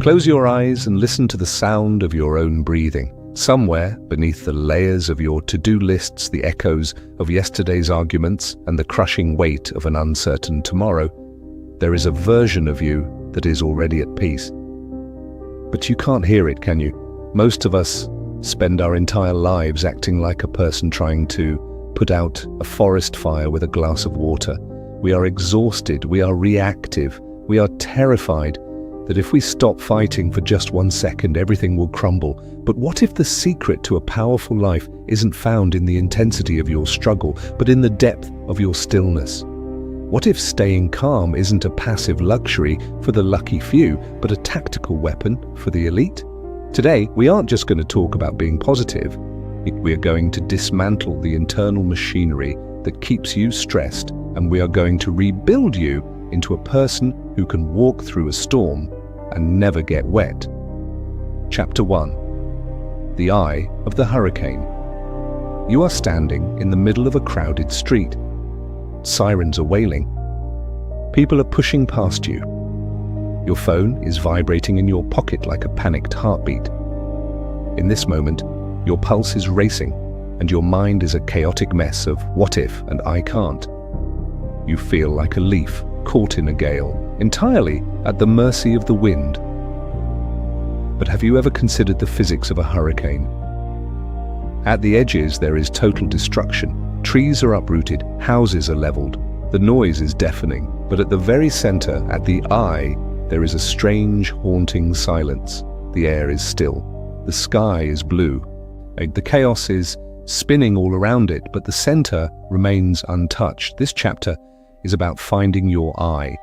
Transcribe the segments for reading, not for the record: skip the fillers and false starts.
Close your eyes and listen to the sound of your own breathing. Somewhere beneath the layers of your to-do lists, the echoes of yesterday's arguments, and the crushing weight of an uncertain tomorrow, there is a version of you that is already at peace. But you can't hear it, can you? Most of us spend our entire lives acting like a person trying to put out a forest fire with a glass of water. We are exhausted, we are reactive, we are terrified that if we stop fighting for just 1 second, everything will crumble. But what if the secret to a powerful life isn't found in the intensity of your struggle, but in the depth of your stillness? What if staying calm isn't a passive luxury for the lucky few, but a tactical weapon for the elite? Today, we aren't just going to talk about being positive. We are going to dismantle the internal machinery that keeps you stressed, and we are going to rebuild you into a person who can walk through a storm and never get wet. Chapter 1. The Eye of the Hurricane. You are standing in the middle of a crowded street. Sirens are wailing. People are pushing past you. Your phone is vibrating in your pocket like a panicked heartbeat. In this moment, your pulse is racing, and your mind is a chaotic mess of what if and I can't. You feel like a leaf caught in a gale, entirely at the mercy of the wind. But have you ever considered the physics of a hurricane? At the edges, there is total destruction. Trees are uprooted, houses are leveled, the noise is deafening. But at the very center, at the eye, there is a strange, haunting silence. The air is still. The sky is blue. The chaos is spinning all around it, but the center remains untouched. This chapter is about finding your eye.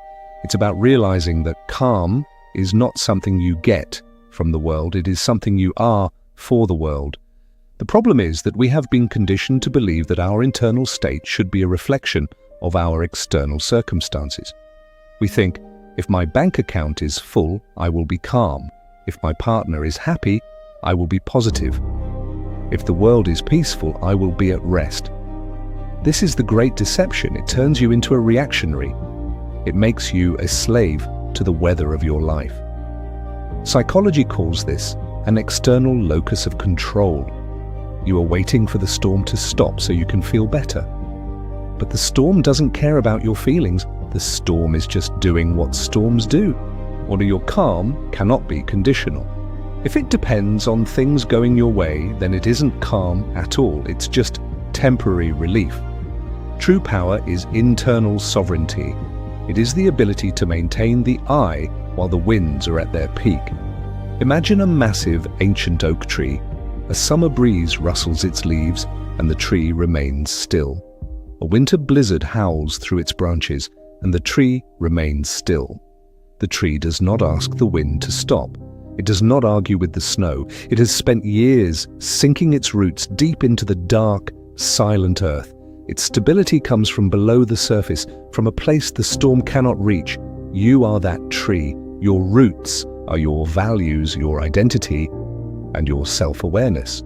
It's about realizing that calm is not something you get from the world, it is something you are for the world. The problem is that we have been conditioned to believe that our internal state should be a reflection of our external circumstances. We think, if my bank account is full, I will be calm. If my partner is happy, I will be positive. If the world is peaceful, I will be at rest. This is the great deception. It turns you into a reactionary. It makes you a slave to the weather of your life. Psychology calls this an external locus of control. You are waiting for the storm to stop so you can feel better. But the storm doesn't care about your feelings. The storm is just doing what storms do. Or your calm cannot be conditional. If it depends on things going your way, then it isn't calm at all. It's just temporary relief. True power is internal sovereignty. It is the ability to maintain the eye while the winds are at their peak. Imagine a massive ancient oak tree. A summer breeze rustles its leaves and the tree remains still. A winter blizzard howls through its branches and the tree remains still. The tree does not ask the wind to stop. It does not argue with the snow. It has spent years sinking its roots deep into the dark, silent earth. Its stability comes from below the surface, from a place the storm cannot reach. You are that tree. Your roots are your values, your identity, and your self-awareness.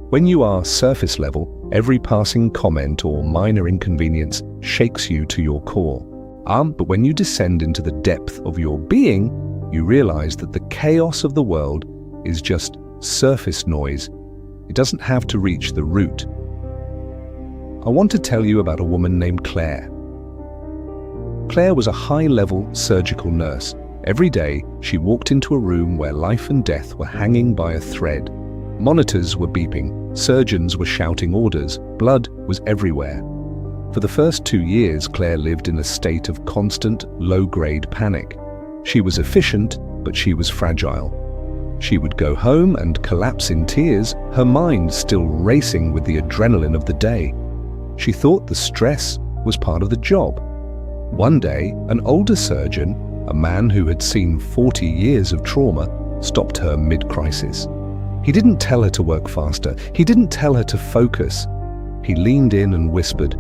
When you are surface level, every passing comment or minor inconvenience shakes you to your core. But when you descend into the depth of your being, you realize that the chaos of the world is just surface noise. It doesn't have to reach the root. I want to tell you about a woman named Claire. Claire was a high-level surgical nurse. Every day, she walked into a room where life and death were hanging by a thread. Monitors were beeping, surgeons were shouting orders, blood was everywhere. For the first 2 years, Claire lived in a state of constant, low-grade panic. She was efficient, but she was fragile. She would go home and collapse in tears, her mind still racing with the adrenaline of the day. She thought the stress was part of the job. One day, an older surgeon, a man who had seen 40 years of trauma, stopped her mid-crisis. He didn't tell her to work faster. He didn't tell her to focus. He leaned in and whispered,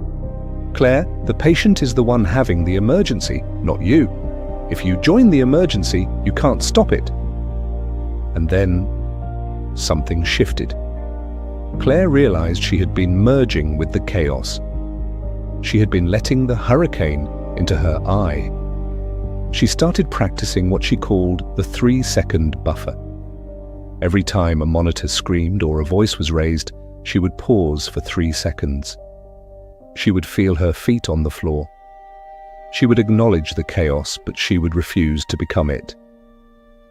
"Claire, the patient is the one having the emergency, not you. If you join the emergency, you can't stop it." And then something shifted. Claire realized she had been merging with the chaos. She had been letting the hurricane into her eye. she started practicing what she called the 3-second buffer. Every time a monitor screamed or a voice was raised, she would pause for 3 seconds. She would feel her feet on the floor. She would acknowledge the chaos, but she would refuse to become it.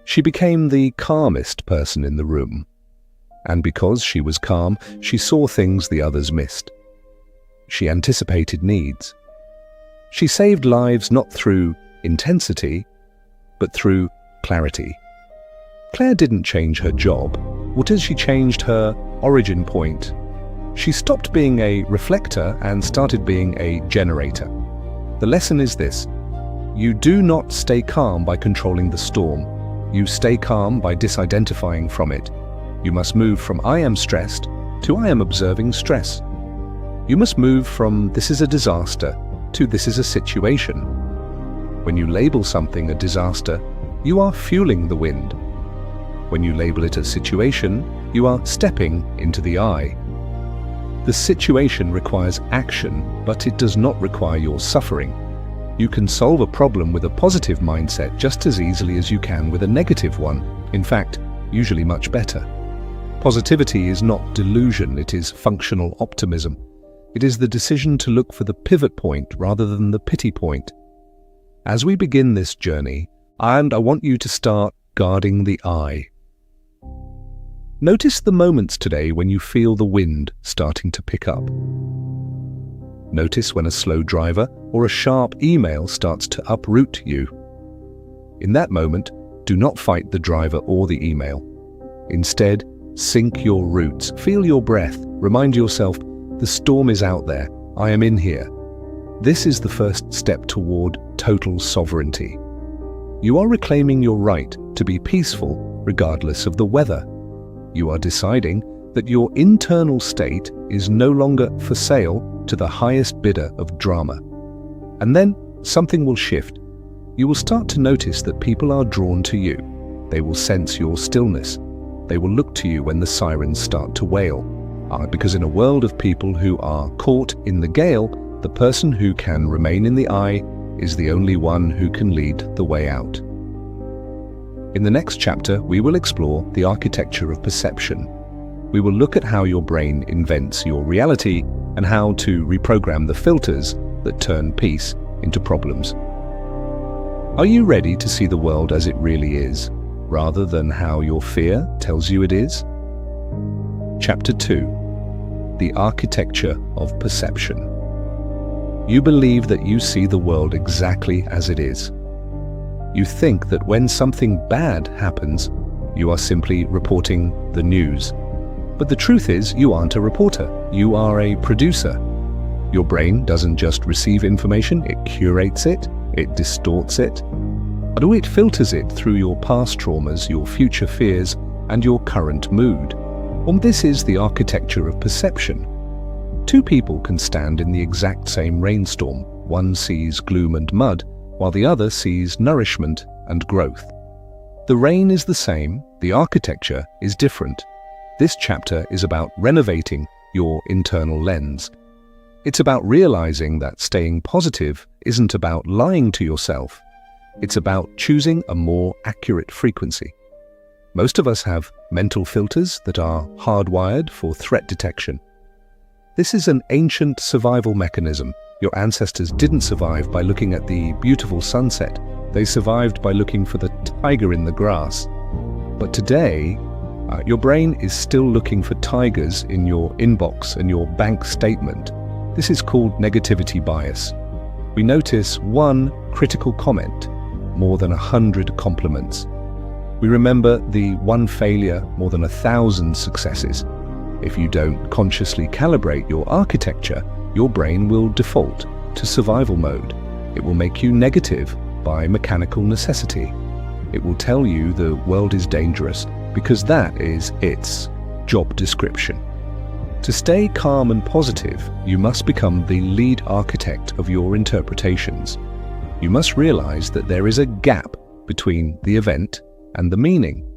She became the calmest person in the room. And because she was calm, she saw things the others missed. She anticipated needs. She saved lives not through intensity, but through clarity. Claire didn't change her job. What is she changed her origin point? She stopped being a reflector and started being a generator. The lesson is this: you do not stay calm by controlling the storm. You stay calm by disidentifying from it. You must move from I am stressed to I am observing stress. You must move from this is a disaster to this is a situation. When you label something a disaster, you are fueling the wind. When you label it a situation, you are stepping into the eye. The situation requires action, but it does not require your suffering. You can solve a problem with a positive mindset just as easily as you can with a negative one. In fact, usually much better. Positivity is not delusion, it is functional optimism. It is the decision to look for the pivot point rather than the pity point. As we begin this journey, I want you to start guarding the eye. Notice the moments today when you feel the wind starting to pick up. Notice when a slow driver or a sharp email starts to uproot you. In that moment, do not fight the driver or the email. Instead, sink your roots, feel your breath, remind yourself, the storm is out there, I am in here. This is the first step toward total sovereignty. You are reclaiming your right to be peaceful regardless of the weather. You are deciding that your internal state is no longer for sale to the highest bidder of drama. And then something will shift. You will start to notice that people are drawn to you. They will sense your stillness. They will look to you when the sirens start to wail. Because in a world of people who are caught in the gale, the person who can remain in the eye is the only one who can lead the way out. In the next chapter, we will explore the architecture of perception. We will look at how your brain invents your reality and how to reprogram the filters that turn peace into problems. Are you ready to see the world as it really is, rather than how your fear tells you it is? Chapter 2: The Architecture of Perception. You believe that you see the world exactly as it is. You think that when something bad happens, you are simply reporting the news. But the truth is, you aren't a reporter, you are a producer. Your brain doesn't just receive information, it curates it, it distorts it, and it filters it through your past traumas, your future fears, and your current mood. And this is the architecture of perception. Two people can stand in the exact same rainstorm. One sees gloom and mud, while the other sees nourishment and growth. The rain is the same, the architecture is different. This chapter is about renovating your internal lens. It's about realizing that staying positive isn't about lying to yourself. It's about choosing a more accurate frequency. Most of us have mental filters that are hardwired for threat detection. This is an ancient survival mechanism. Your ancestors didn't survive by looking at the beautiful sunset. They survived by looking for the tiger in the grass. But today, your brain is still looking for tigers in your inbox and your bank statement. This is called negativity bias. We notice one critical comment more than 100 compliments. We remember the one failure more than 1,000 successes. If you don't consciously calibrate your architecture, your brain will default to survival mode. It will make you negative by mechanical necessity. It will tell you the world is dangerous because that is its job description. To stay calm and positive, you must become the lead architect of your interpretations. You must realize that there is a gap between the event and the meaning.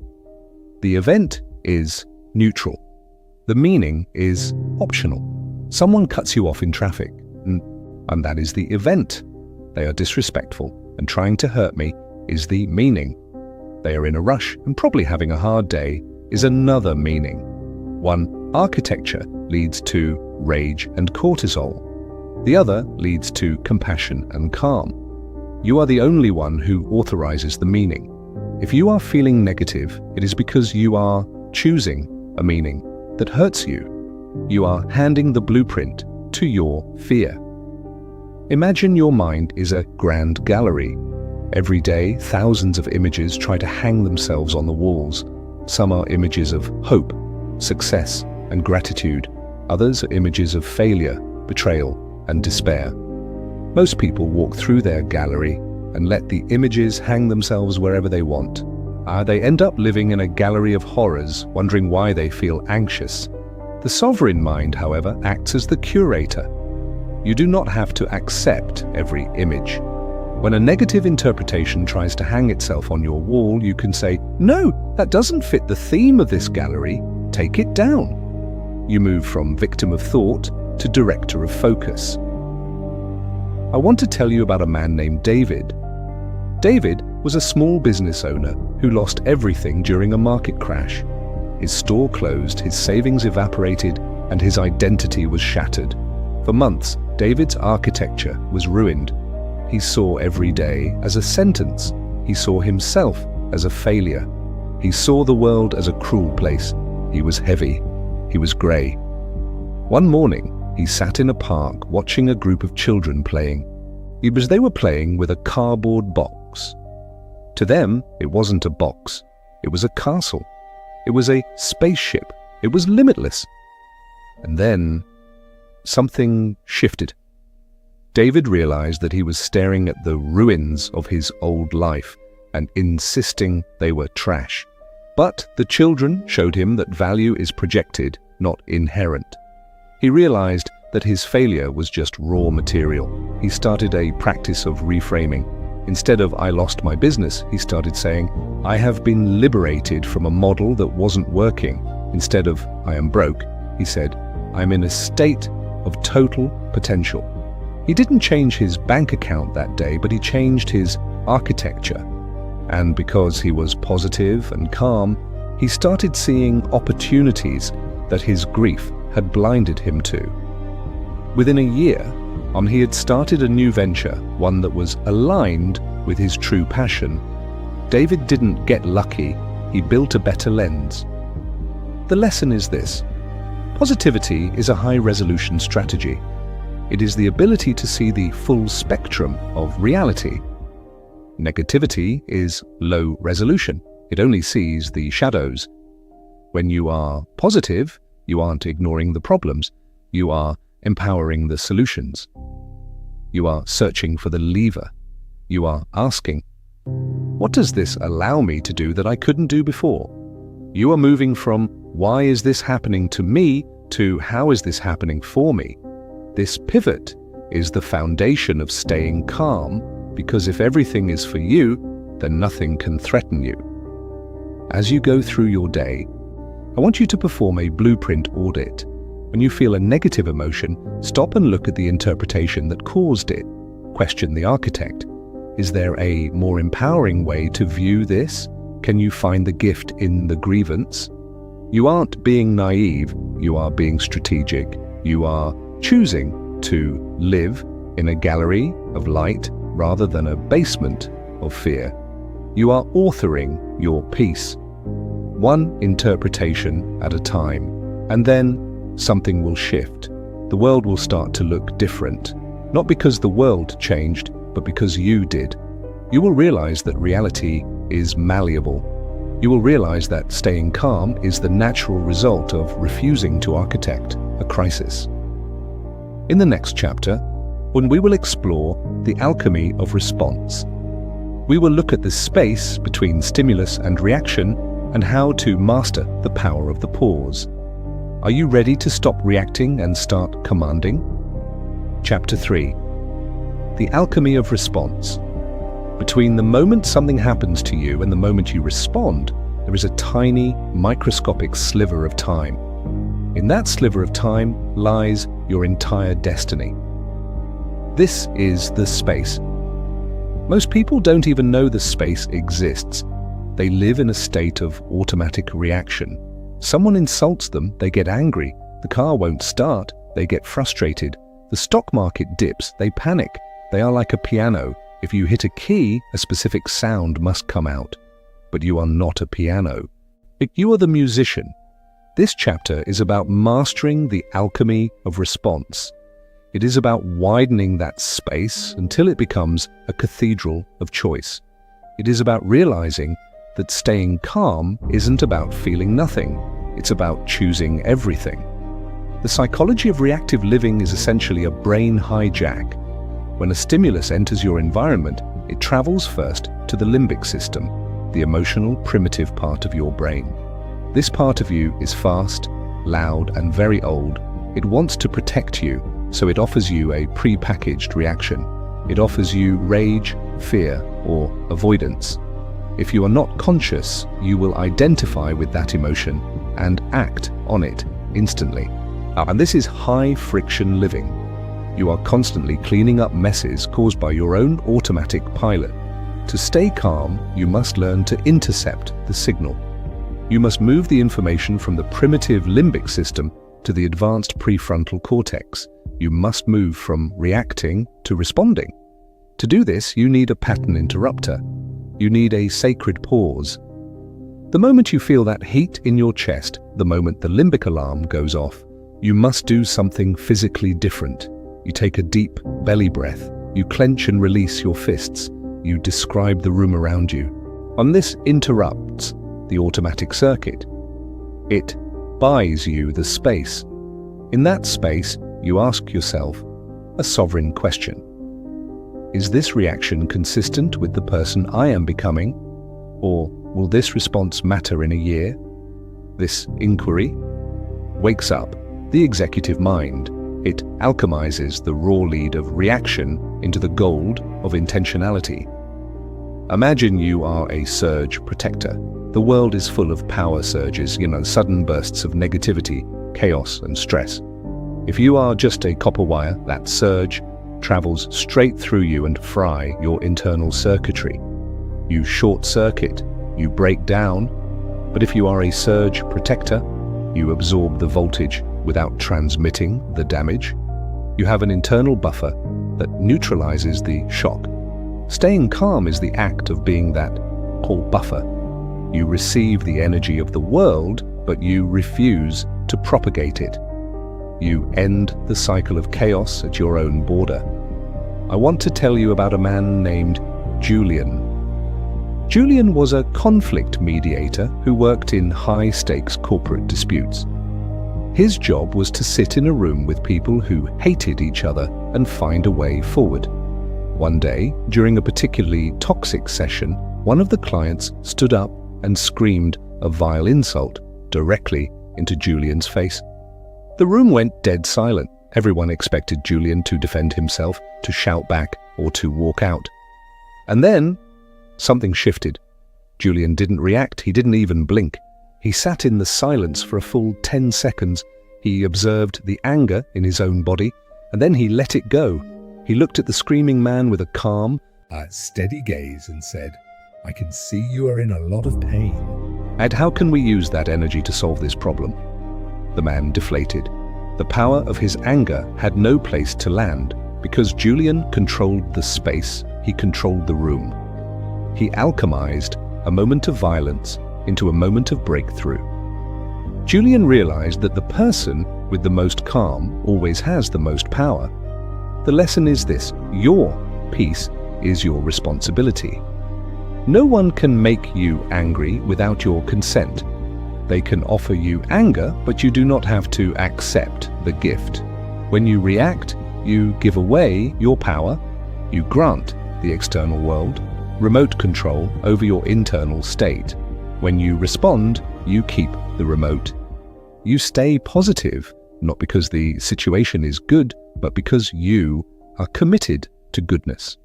The event is neutral. The meaning is optional. Someone cuts you off in traffic, and that is the event. They are disrespectful. and trying to hurt me is the meaning. They are in a rush and probably having a hard day is another meaning. One architecture leads to rage and cortisol. The other leads to compassion and calm. You are the only one who authorizes the meaning. If you are feeling negative, it is because you are choosing a meaning that hurts you. You are handing the blueprint to your fear. Imagine your mind is a grand gallery. Every day, thousands of images try to hang themselves on the walls. Some are images of hope, success, and gratitude. Others are images of failure, betrayal, and despair. Most people walk through their gallery and let the images hang themselves wherever they want. They end up living in a gallery of horrors, wondering why they feel anxious. The sovereign mind, however, acts as the curator. You do not have to accept every image. When a negative interpretation tries to hang itself on your wall, you can say, "No, that doesn't fit the theme of this gallery. Take it down." You move from victim of thought to director of focus. I want to tell you about a man named David. David was a small business owner who lost everything during a market crash. His store closed, his savings evaporated, and his identity was shattered. For months, David's architecture was ruined. He saw every day as a sentence. He saw himself as a failure. He saw the world as a cruel place. He was heavy. He was grey. One morning, he sat in a park watching a group of children playing. They were playing with a cardboard box. To them, it wasn't a box. It was a castle. It was a spaceship. It was limitless. And then, something shifted. David realized that he was staring at the ruins of his old life and insisting they were trash. But the children showed him that value is projected, not inherent. He realized that his failure was just raw material. He started a practice of reframing. Instead of "I lost my business," he started saying, "I have been liberated from a model that wasn't working." Instead of "I am broke," he said, "I'm in a state of total potential." He didn't change his bank account that day, but he changed his architecture. And because he was positive and calm, he started seeing opportunities that his grief had blinded him to. Within a year, he had started a new venture, one that was aligned with his true passion. David didn't get lucky, he built a better lens. The lesson is this: positivity is a high-resolution strategy. It is the ability to see the full spectrum of reality. Negativity is low resolution. It only sees the shadows. When you are positive, you aren't ignoring the problems. You are empowering the solutions. You are searching for the lever. You are asking, what does this allow me to do that I couldn't do before? You are moving from why is this happening to me to how is this happening for me? This pivot is the foundation of staying calm, because if everything is for you, then nothing can threaten you. As you go through your day, I want you to perform a blueprint audit. When you feel a negative emotion, stop and look at the interpretation that caused it. Question the architect. Is there a more empowering way to view this? Can you find the gift in the grievance? You aren't being naive, you are being strategic. You are choosing to live in a gallery of light rather than a basement of fear. You are authoring your peace, one interpretation at a time, and then something will shift. The world will start to look different, not because the world changed, but because you did. You will realize that reality is malleable. You will realize that staying calm is the natural result of refusing to architect a crisis. In the next chapter, we will explore the alchemy of response. We will look at the space between stimulus and reaction and how to master the power of the pause. Are you ready to stop reacting and start commanding? Chapter 3. The alchemy of response. Between the moment something happens to you and the moment you respond, there is a tiny, microscopic sliver of time. In that sliver of time lies your entire destiny. This is the space. Most people don't even know the space exists. They live in a state of automatic reaction. Someone insults them, they get angry. The car won't start, they get frustrated. The stock market dips, they panic. They are like a piano. If you hit a key, a specific sound must come out. But you are not a piano. You are the musician. This chapter is about mastering the alchemy of response. It is about widening that space until it becomes a cathedral of choice. It is about realizing that staying calm isn't about feeling nothing. It's about choosing everything. The psychology of reactive living is essentially a brain hijack. When a stimulus enters your environment, it travels first to the limbic system, the emotional, primitive part of your brain. This part of you is fast, loud, and very old. It wants to protect you, so it offers you a pre-packaged reaction. It offers you rage, fear, or avoidance. If you are not conscious, you will identify with that emotion and act on it instantly. And this is high-friction living. You are constantly cleaning up messes caused by your own automatic pilot. To stay calm, you must learn to intercept the signal. You must move the information from the primitive limbic system to the advanced prefrontal cortex. You must move from reacting to responding. To do this, you need a pattern interrupter. You need a sacred pause. The moment you feel that heat in your chest, the moment the limbic alarm goes off, you must do something physically different. You take a deep belly breath. You clench and release your fists. You describe the room around you. And this interrupts the automatic circuit. It buys you the space. In that space, you ask yourself a sovereign question. Is this reaction consistent with the person I am becoming? Or will this response matter in a year? This inquiry wakes up the executive mind. It alchemizes the raw lead of reaction into the gold of intentionality. Imagine you are a surge protector. The world is full of power surges, sudden bursts of negativity, chaos, and stress. If you are just a copper wire, that surge travels straight through you and fry your internal circuitry. You short-circuit, you break down, but if you are a surge protector, you absorb the voltage without transmitting the damage. You have an internal buffer that neutralizes the shock. Staying calm is the act of being that whole buffer. You receive the energy of the world, but you refuse to propagate it. You end the cycle of chaos at your own border. I want to tell you about a man named Julian. Julian was a conflict mediator who worked in high-stakes corporate disputes. His job was to sit in a room with people who hated each other and find a way forward. One day, during a particularly toxic session, one of the clients stood up and screamed a vile insult directly into Julian's face. The room went dead silent. Everyone expected Julian to defend himself, to shout back, or to walk out. And then, something shifted. Julian didn't react, he didn't even blink. He sat in the silence for a full 10 seconds. He observed the anger in his own body, and then he let it go. He looked at the screaming man with a calm, steady gaze and said, "I can see you are in a lot of pain." And how can we use that energy to solve this problem? The man deflated. The power of his anger had no place to land. Because Julian controlled the space, he controlled the room. He alchemized a moment of violence into a moment of breakthrough. Julian realized that the person with the most calm always has the most power. The lesson is this: your peace is your responsibility. No one can make you angry without your consent. They can offer you anger, but you do not have to accept the gift. When you react, you give away your power. You grant the external world remote control over your internal state. When you respond, you keep the remote. You stay positive, not because the situation is good, but because you are committed to goodness.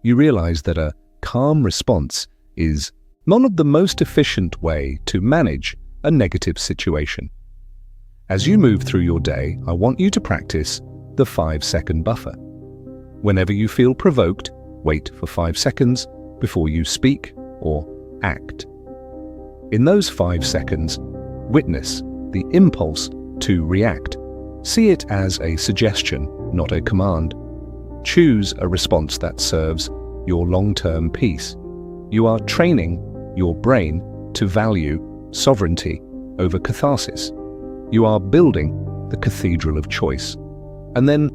You realize that a calm response is none of the most efficient way to manage a negative situation. As you move through your day, I want you to practice the 5-second buffer. Whenever you feel provoked, wait for 5 seconds before you speak or act. In those 5 seconds, witness the impulse to react. See it as a suggestion, not a command. Choose a response that serves your long-term peace. You are training your brain to value sovereignty over catharsis. You are building the cathedral of choice. And then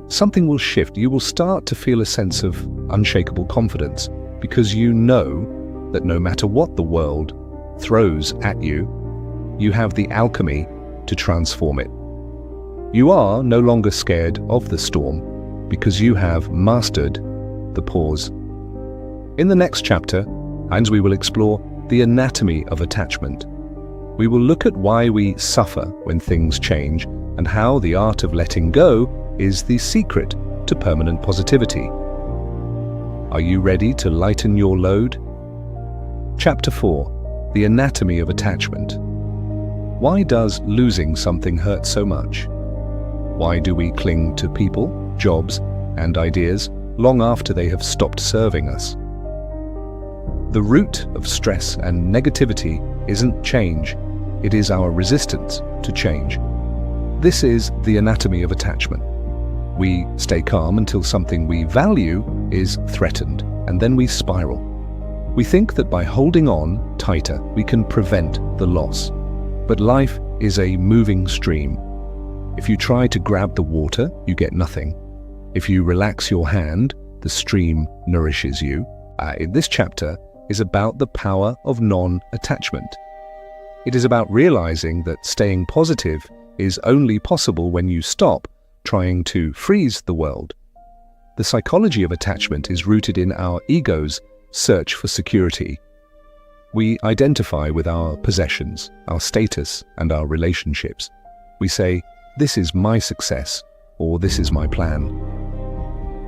something will shift. You will start to feel a sense of unshakable confidence because you know that no matter what the world throws at you, you have the alchemy to transform it. You are no longer scared of the storm because you have mastered the pause. In the next chapter, we will explore the anatomy of attachment. We will look at why we suffer when things change and how the art of letting go is the secret to permanent positivity. Are you ready to lighten your load? Chapter 4: The Anatomy of Attachment. Why does losing something hurt so much? Why do we cling to people, jobs, and ideas long after they have stopped serving us? The root of stress and negativity isn't change, it is our resistance to change. This is the anatomy of attachment. We stay calm until something we value is threatened, and then we spiral. We think that by holding on tighter, we can prevent the loss. But life is a moving stream. If you try to grab the water, you get nothing. If you relax your hand, the stream nourishes you. In this chapter is about the power of non-attachment. It is about realizing that staying positive is only possible when you stop trying to freeze the world. The psychology of attachment is rooted in our ego's search for security. We identify with our possessions, our status, and our relationships. We say, "This is my success," or "This is my plan."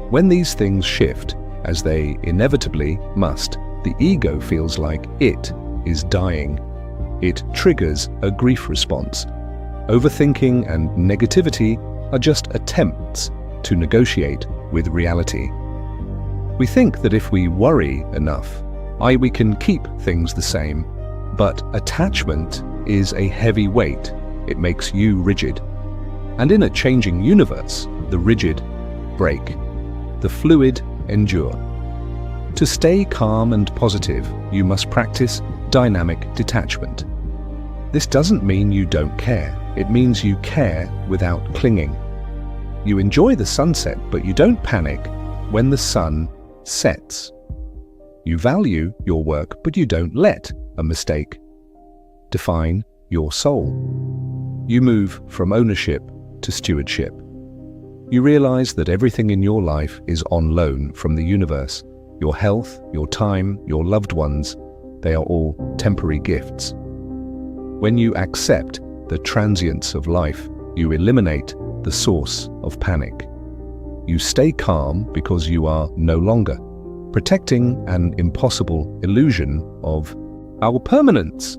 When these things shift, as they inevitably must, the ego feels like it is dying. It triggers a grief response. Overthinking and negativity are just attempts to negotiate with reality. We think that if we worry enough, we can keep things the same. But attachment is a heavy weight. It makes you rigid. And in a changing universe, the rigid break, the fluid endure. To stay calm and positive, you must practice dynamic detachment. This doesn't mean you don't care. It means you care without clinging. You enjoy the sunset, but you don't panic when the sun sets. You value your work, but you don't let a mistake define your soul. You move from ownership to stewardship. You realize that everything in your life is on loan from the universe. Your health, your time, your loved ones, they are all temporary gifts. When you accept the transience of life, you eliminate the source of panic. You stay calm because you are no longer protecting an impossible illusion of our permanence.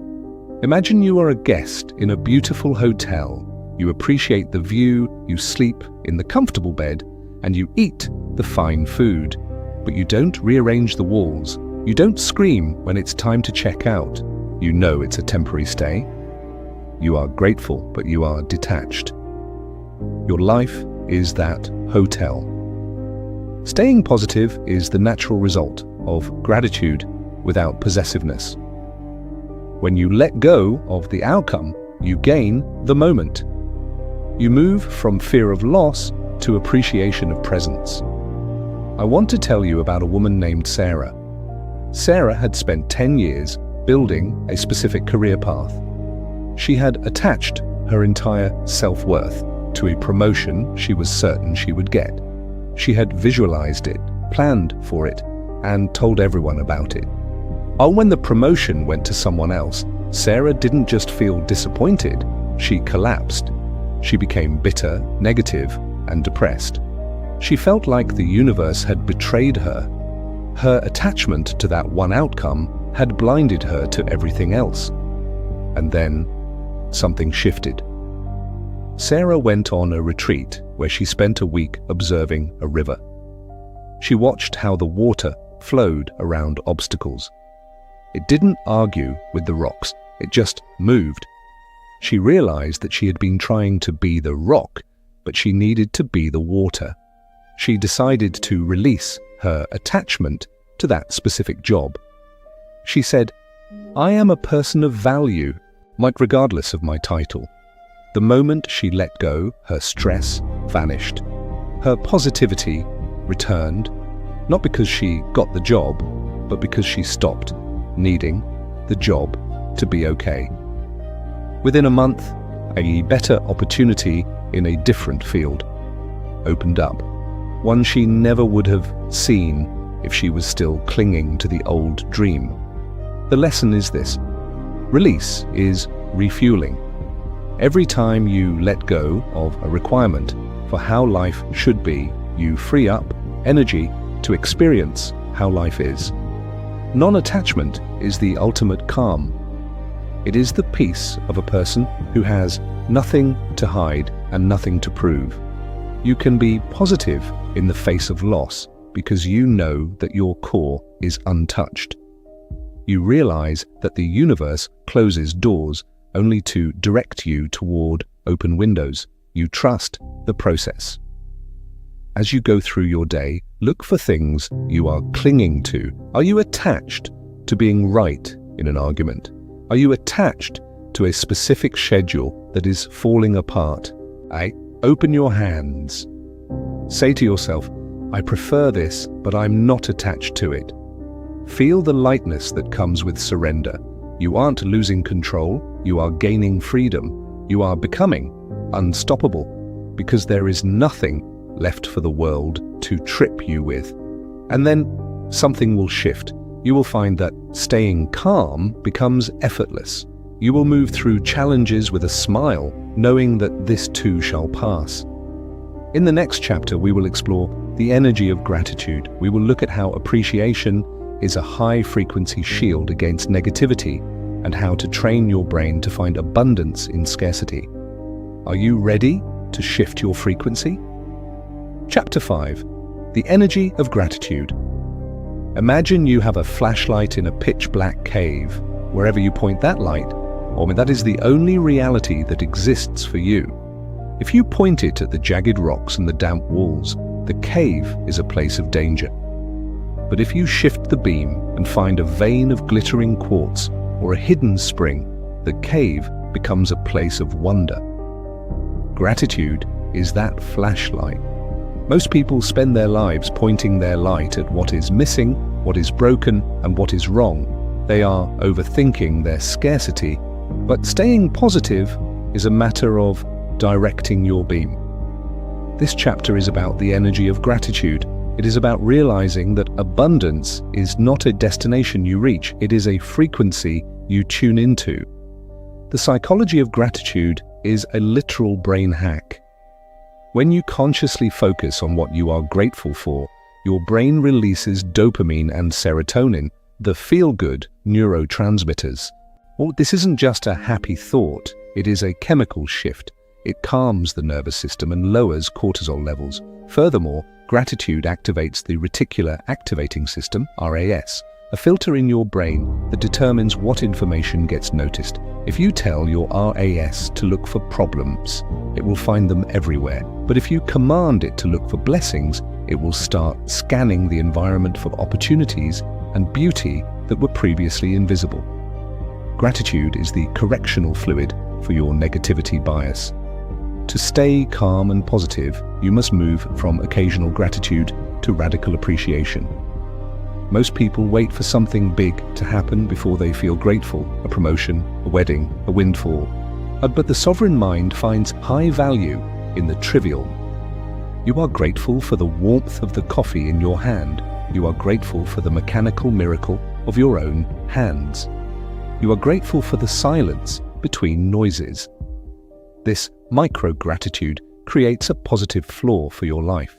Imagine you are a guest in a beautiful hotel. You appreciate the view, you sleep in the comfortable bed, and you eat the fine food. But you don't rearrange the walls. You don't scream when it's time to check out. You know it's a temporary stay. You are grateful, but you are detached. Your life is that hotel. Staying positive is the natural result of gratitude without possessiveness. When you let go of the outcome, you gain the moment. You move from fear of loss to appreciation of presence. I want to tell you about a woman named Sarah. Sarah had spent 10 years building a specific career path. She had attached her entire self-worth to a promotion she was certain she would get. She had visualized it, planned for it, and told everyone about it. When the promotion went to someone else, Sarah didn't just feel disappointed, she collapsed. She became bitter, negative, and depressed. She felt like the universe had betrayed her. Her attachment to that one outcome had blinded her to everything else. And then something shifted. Sarah went on a retreat where she spent a week observing a river. She watched how the water flowed around obstacles. It didn't argue with the rocks, it just moved. She realized that she had been trying to be the rock, but she needed to be the water. She decided to release her attachment to that specific job. She said, "I am a person of value, regardless of my title." The moment she let go, her stress vanished. Her positivity returned, not because she got the job, but because she stopped needing the job to be okay. Within a month, a better opportunity in a different field opened up, one she never would have seen if she was still clinging to the old dream. The lesson is this: release is refueling. Every time you let go of a requirement for how life should be, you free up energy to experience how life is. Non-attachment is the ultimate calm. It is the peace of a person who has nothing to hide and nothing to prove. You can be positive in the face of loss because you know that your core is untouched. You realize that the universe closes doors only to direct you toward open windows. You trust the process. As you go through your day, look for things you are clinging to. Are you attached to being right in an argument? Are you attached to a specific schedule that is falling apart? Open your hands. Say to yourself, "I prefer this, but I'm not attached to it." Feel the lightness that comes with surrender. You aren't losing control, you are gaining freedom. You are becoming unstoppable because there is nothing left for the world to trip you with. And then something will shift. You will find that staying calm becomes effortless. You will move through challenges with a smile, knowing that this too shall pass. In the next chapter, we will explore the energy of gratitude. We will look at how appreciation is a high-frequency shield against negativity and how to train your brain to find abundance in scarcity. Are you ready to shift your frequency? Chapter 5. The Energy of Gratitude. Imagine you have a flashlight in a pitch-black cave. Wherever you point that light, that is the only reality that exists for you. If you point it at the jagged rocks and the damp walls, the cave is a place of danger. But if you shift the beam and find a vein of glittering quartz or a hidden spring, the cave becomes a place of wonder. Gratitude is that flashlight. Most people spend their lives pointing their light at what is missing, what is broken, and what is wrong. They are overthinking their scarcity, but staying positive is a matter of directing your beam. This chapter is about the energy of gratitude. It is about realizing that abundance is not a destination you reach, it is a frequency you tune into. The psychology of gratitude is a literal brain hack. When you consciously focus on what you are grateful for, your brain releases dopamine and serotonin, the feel-good neurotransmitters. Well, this isn't just a happy thought, it is a chemical shift. It calms the nervous system and lowers cortisol levels. Furthermore, gratitude activates the reticular activating system, RAS, a filter in your brain that determines what information gets noticed. If you tell your RAS to look for problems, it will find them everywhere. But if you command it to look for blessings, it will start scanning the environment for opportunities and beauty that were previously invisible. Gratitude is the correctional fluid for your negativity bias. To stay calm and positive, you must move from occasional gratitude to radical appreciation. Most people wait for something big to happen before they feel grateful, a promotion, a wedding, a windfall. But the sovereign mind finds high value in the trivial. You are grateful for the warmth of the coffee in your hand. You are grateful for the mechanical miracle of your own hands. You are grateful for the silence between noises. This micro-gratitude creates a positive floor for your life.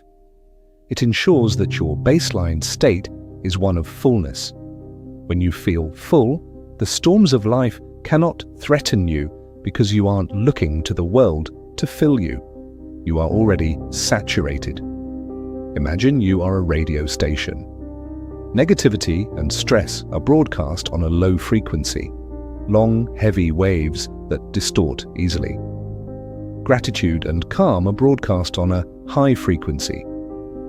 It ensures that your baseline state is one of fullness. When you feel full, the storms of life cannot threaten you because you aren't looking to the world to fill you. You are already saturated. Imagine you are a radio station. Negativity and stress are broadcast on a low frequency, long, heavy waves that distort easily. Gratitude and calm are broadcast on a high frequency,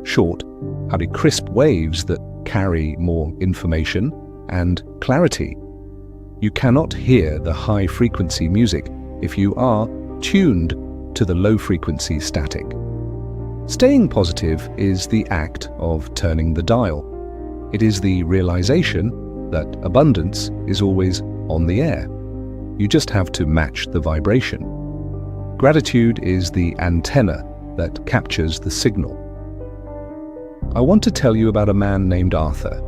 short, highly crisp waves that carry more information and clarity. You cannot hear the high-frequency music if you are tuned to the low-frequency static. Staying positive is the act of turning the dial. It is the realization that abundance is always on the air. You just have to match the vibration. Gratitude is the antenna that captures the signal. I want to tell you about a man named Arthur.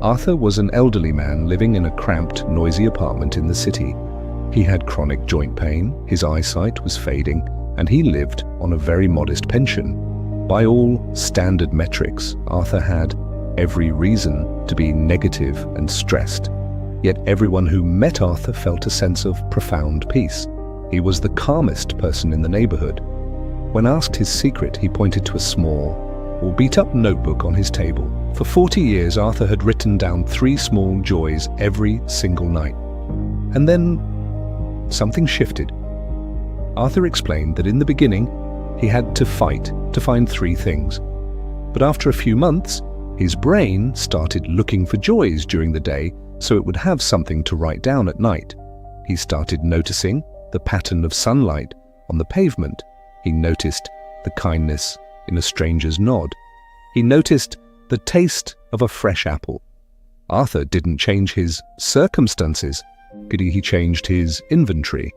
Arthur was an elderly man living in a cramped, noisy apartment in the city. He had chronic joint pain, his eyesight was fading, and he lived on a very modest pension. By all standard metrics, Arthur had every reason to be negative and stressed. Yet everyone who met Arthur felt a sense of profound peace. He was the calmest person in the neighborhood. When asked his secret, he pointed to a small, or beat-up notebook on his table. For 40 years, Arthur had written down 3 small joys every single night. And then something shifted. Arthur explained that in the beginning, he had to fight to find 3 things. But after a few months, his brain started looking for joys during the day so it would have something to write down at night. He started noticing the pattern of sunlight on the pavement. He noticed the kindness in a stranger's nod. He noticed the taste of a fresh apple. Arthur didn't change his circumstances, but he changed his inventory.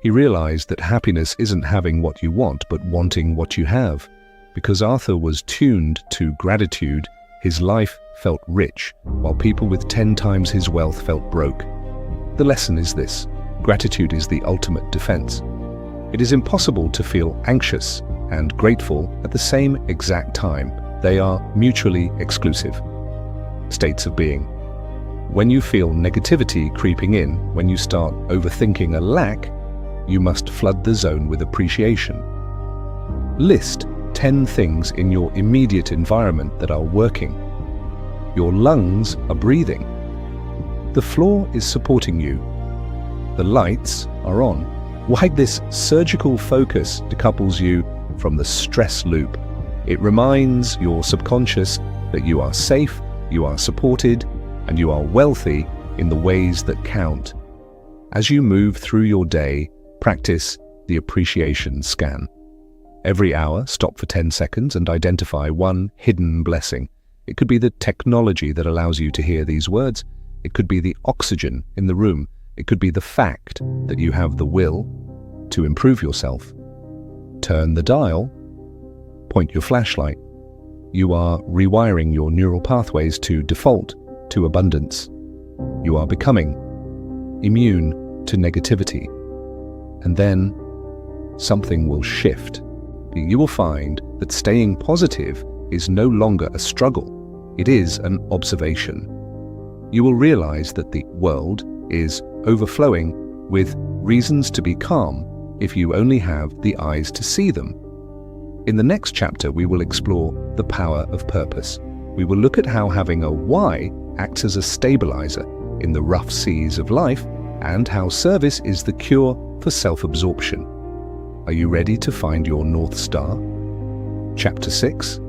He realized that happiness isn't having what you want, but wanting what you have. Because Arthur was tuned to gratitude, his life felt rich, while people with 10 times his wealth felt broke. The lesson is this: gratitude is the ultimate defense. It is impossible to feel anxious and grateful at the same exact time. They are mutually exclusive states of being. When you feel negativity creeping in, when you start overthinking a lack, you must flood the zone with appreciation. List 10 things in your immediate environment that are working. Your lungs are breathing. The floor is supporting you. The lights are on. Why this surgical focus decouples you from the stress loop. It reminds your subconscious that you are safe, you are supported, and you are wealthy in the ways that count. As you move through your day, practice the appreciation scan. Every hour, stop for 10 seconds and identify one hidden blessing. It could be the technology that allows you to hear these words. It could be the oxygen in the room. It could be the fact that you have the will to improve yourself. Turn the dial, point your flashlight. You are rewiring your neural pathways to default to abundance. You are becoming immune to negativity. And then something will shift. You will find that staying positive is no longer a struggle. It is an observation. You will realize that the world is overflowing with reasons to be calm if you only have the eyes to see them. In the next chapter, we will explore the power of purpose. We will look at how having a why acts as a stabilizer in the rough seas of life, and how service is the cure for self-absorption. Are you ready to find your North Star? Chapter 6.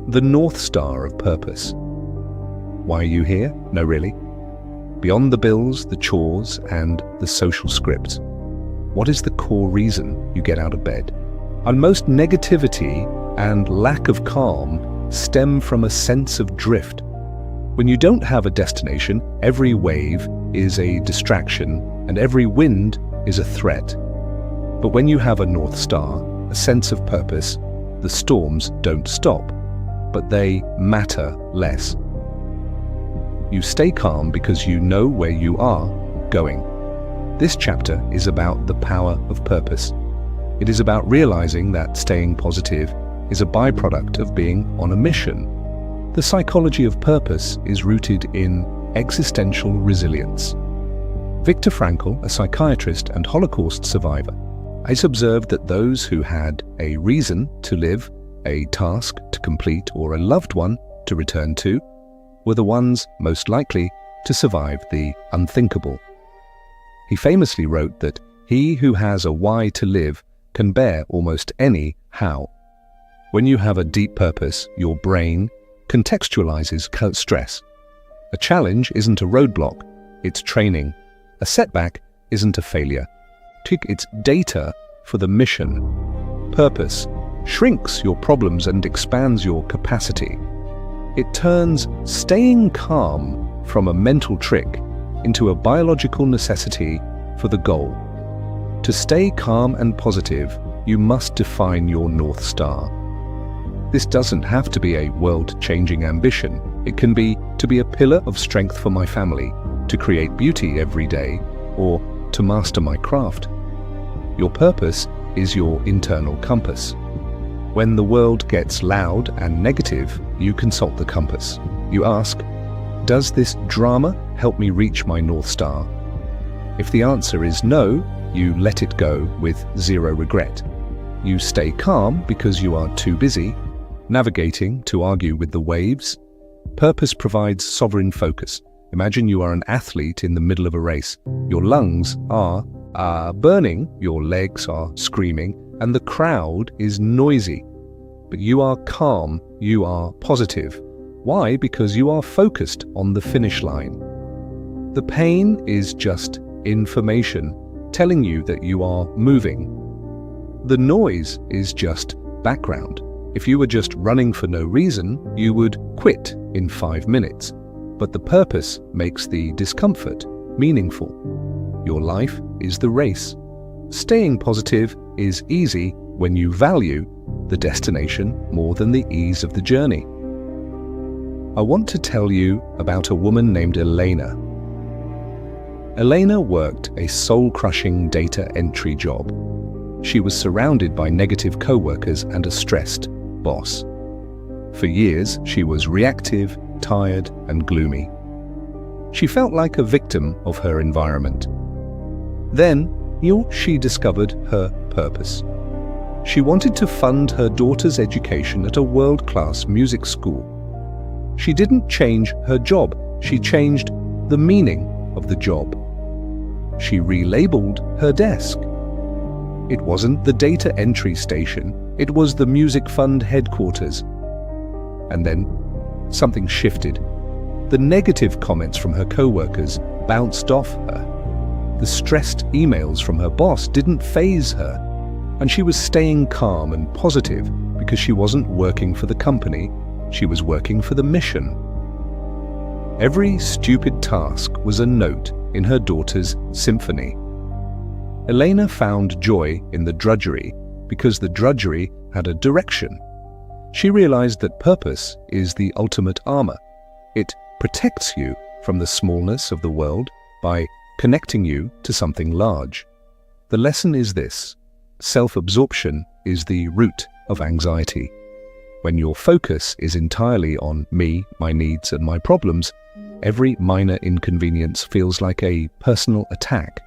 The North Star of Purpose. Why are you here? No, really. Beyond the bills, the chores, and the social script, what is the core reason you get out of bed? And most negativity and lack of calm stem from a sense of drift. When you don't have a destination, every wave is a distraction and every wind is a threat. But when you have a North Star, a sense of purpose, the storms don't stop, but they matter less. You stay calm because you know where you are going. This chapter is about the power of purpose. It is about realizing that staying positive is a byproduct of being on a mission. The psychology of purpose is rooted in existential resilience. Viktor Frankl, a psychiatrist and Holocaust survivor, has observed that those who had a reason to live a task to complete, or a loved one to return to, were the ones most likely to survive the unthinkable. He famously wrote that he who has a why to live can bear almost any how. When you have a deep purpose, your brain contextualizes stress. A challenge isn't a roadblock, it's training. A setback isn't a failure. It's data for the mission. Purpose shrinks your problems and expands your capacity. It turns staying calm from a mental trick into a biological necessity for the goal. To stay calm and positive, you must define your North Star. This doesn't have to be a world-changing ambition. It can be to be a pillar of strength for my family, to create beauty every day, or to master my craft. Your purpose is your internal compass. When the world gets loud and negative, you consult the compass. You ask, does this drama help me reach my North Star? If the answer is no, you let it go with zero regret. You stay calm because you are too busy navigating to argue with the waves. Purpose provides sovereign focus. Imagine you are an athlete in the middle of a race. Your lungs are burning, your legs are screaming, and the crowd is noisy. But you are calm, you are positive. Why? Because you are focused on the finish line. The pain is just information telling you that you are moving. The noise is just background. If you were just running for no reason, you would quit in 5 minutes. But the purpose makes the discomfort meaningful. Your life is the race. Staying positive is easy when you value the destination more than the ease of the journey. I want to tell you about a woman named Elena. Elena worked a soul-crushing data entry job. She was surrounded by negative co-workers and a stressed boss. For years, she was reactive, tired, and gloomy. She felt like a victim of her environment. Then, she discovered her purpose. She wanted to fund her daughter's education at a world-class music school. She didn't change her job, she changed the meaning of the job. She relabeled her desk. It wasn't the data entry station, it was the music fund headquarters. And then something shifted. The negative comments from her co-workers bounced off her. The stressed emails from her boss didn't faze her, and she was staying calm and positive because she wasn't working for the company, she was working for the mission. Every stupid task was a note in her daughter's symphony. Elena found joy in the drudgery because the drudgery had a direction. She realized that purpose is the ultimate armor. It protects you from the smallness of the world by connecting you to something large. The lesson is this: self-absorption is the root of anxiety. When your focus is entirely on me, my needs, and my problems, every minor inconvenience feels like a personal attack.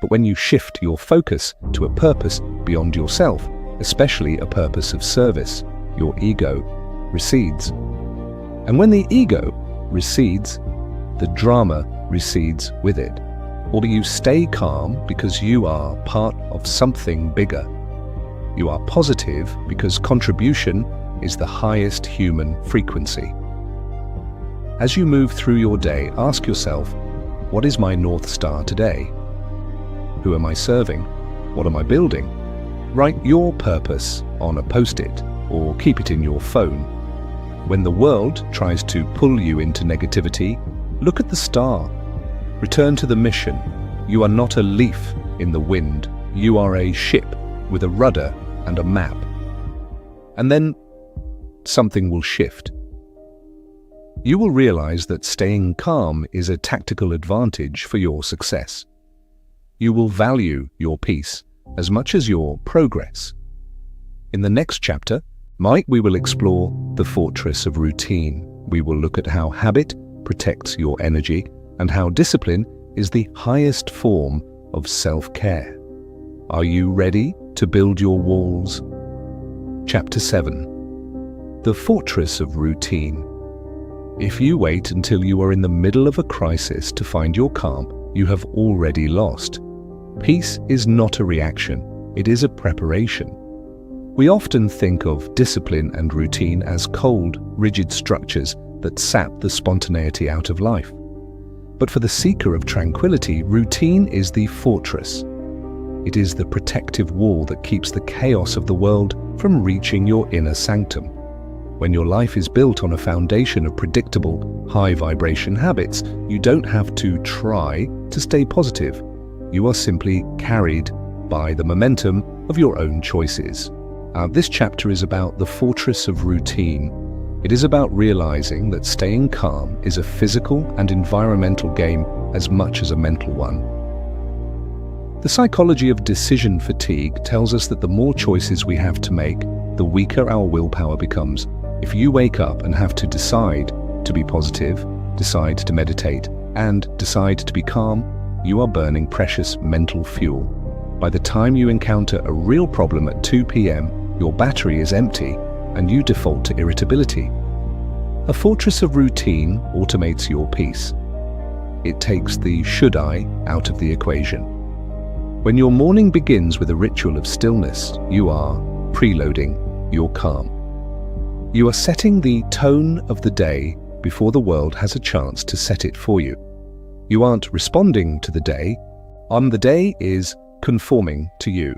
But when you shift your focus to a purpose beyond yourself, especially a purpose of service, your ego recedes. And when the ego recedes, the drama recedes with it. Or you stay calm because you are part of something bigger. You are positive because contribution is the highest human frequency. As you move through your day, ask yourself, what is my North Star today? Who am I serving? What am I building? Write your purpose on a post-it or keep it in your phone. When the world tries to pull you into negativity, look at the star. Return to the mission. You are not a leaf in the wind. You are a ship with a rudder and a map. And then something will shift. You will realize that staying calm is a tactical advantage for your success. You will value your peace as much as your progress. In the next chapter, we will explore the fortress of routine. We will look at how habit protects your energy and how discipline is the highest form of self-care. Are you ready to build your walls? Chapter 7. The fortress of routine. If you wait until you are in the middle of a crisis to find your calm, you have already lost. Peace is not a reaction, it is a preparation. We often think of discipline and routine as cold, rigid structures that sap the spontaneity out of life. But for the seeker of tranquility, routine is the fortress. It is the protective wall that keeps the chaos of the world from reaching your inner sanctum. When your life is built on a foundation of predictable, high-vibration habits, you don't have to try to stay positive. You are simply carried by the momentum of your own choices. This chapter is about the fortress of routine. It is about realizing that staying calm is a physical and environmental game as much as a mental one. The psychology of decision fatigue tells us that the more choices we have to make, the weaker our willpower becomes. If you wake up and have to decide to be positive, decide to meditate, and decide to be calm, you are burning precious mental fuel. By the time you encounter a real problem at 2 p.m., your battery is empty and you default to irritability. A fortress of routine automates your peace. It takes the should I out of the equation. When your morning begins with a ritual of stillness, you are preloading your calm. You are setting the tone of the day before the world has a chance to set it for you. You aren't responding to the day, the day is conforming to you.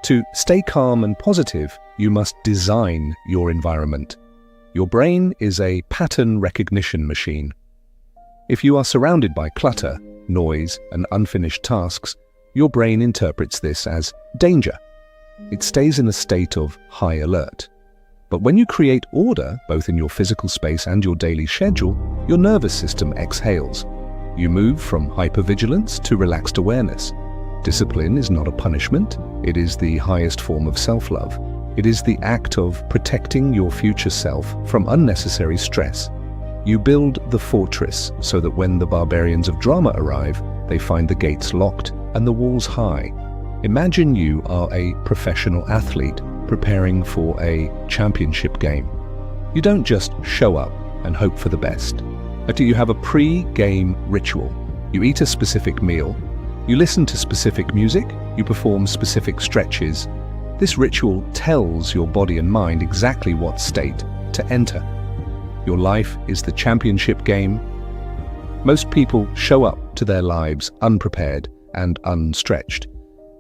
To stay calm and positive, you must design your environment. Your brain is a pattern recognition machine. If you are surrounded by clutter, noise, and unfinished tasks, your brain interprets this as danger. It stays in a state of high alert. But when you create order, both in your physical space and your daily schedule, your nervous system exhales. You move from hypervigilance to relaxed awareness. Discipline is not a punishment, it is the highest form of self-love. It is the act of protecting your future self from unnecessary stress. You build the fortress so that when the barbarians of drama arrive, they find the gates locked and the walls high. Imagine you are a professional athlete preparing for a championship game. You don't just show up and hope for the best. You have a pre-game ritual. You eat a specific meal, you listen to specific music, you perform specific stretches. This ritual tells your body and mind exactly what state to enter. Your life is the championship game. Most people show up to their lives unprepared and unstretched,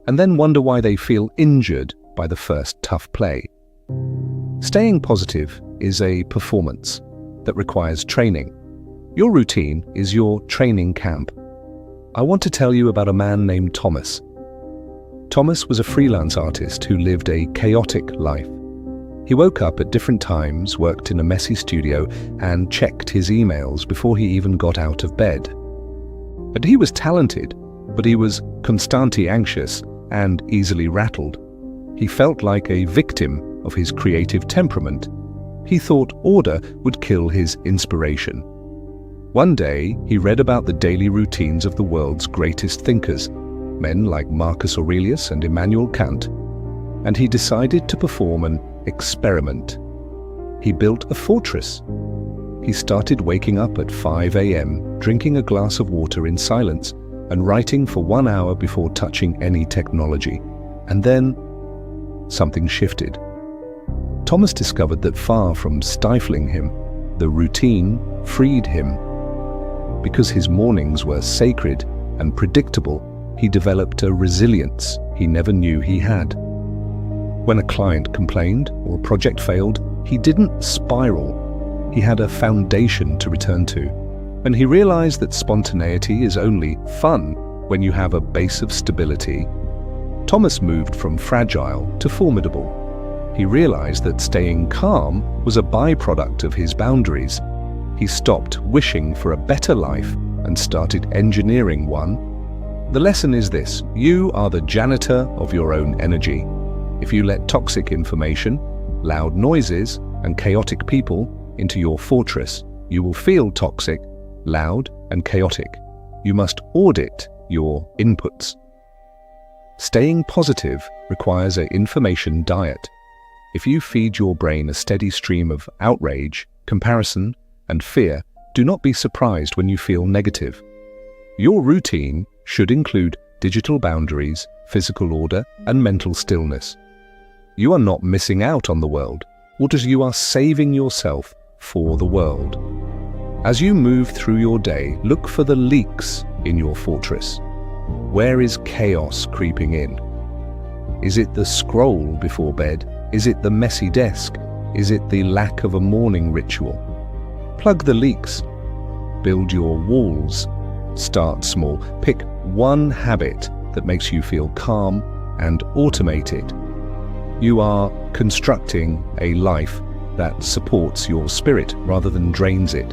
and then wonder why they feel injured by the first tough play. Staying positive is a performance that requires training. Your routine is your training camp. I want to tell you about a man named Thomas. Thomas was a freelance artist who lived a chaotic life. He woke up at different times, worked in a messy studio, and checked his emails before he even got out of bed. And he was talented, but he was constantly anxious and easily rattled. He felt like a victim of his creative temperament. He thought order would kill his inspiration. One day, he read about the daily routines of the world's greatest thinkers, men like Marcus Aurelius and Immanuel Kant, and he decided to perform an experiment. He built a fortress. He started waking up at 5 a.m., drinking a glass of water in silence, and writing for 1 hour before touching any technology. And then, something shifted. Thomas discovered that far from stifling him, the routine freed him. Because his mornings were sacred and predictable, he developed a resilience he never knew he had. When a client complained or a project failed, he didn't spiral. He had a foundation to return to. And he realized that spontaneity is only fun when you have a base of stability. Thomas moved from fragile to formidable. He realized that staying calm was a byproduct of his boundaries. He stopped wishing for a better life and started engineering one. The lesson is this: you are the janitor of your own energy. If you let toxic information, loud noises, and chaotic people into your fortress, you will feel toxic, loud, and chaotic. You must audit your inputs. Staying positive requires an information diet. If you feed your brain a steady stream of outrage, comparison, and fear, do not be surprised when you feel negative. Your routine should include digital boundaries, physical order, and mental stillness. You are not missing out on the world, or you are saving yourself for the world. As you move through your day, look for the leaks in your fortress. Where is chaos creeping in? Is it the scroll before bed? Is it the messy desk? Is it the lack of a morning ritual? Plug the leaks. Build your walls. Start small. Pick one habit that makes you feel calm and automate it. You are constructing a life that supports your spirit rather than drains it.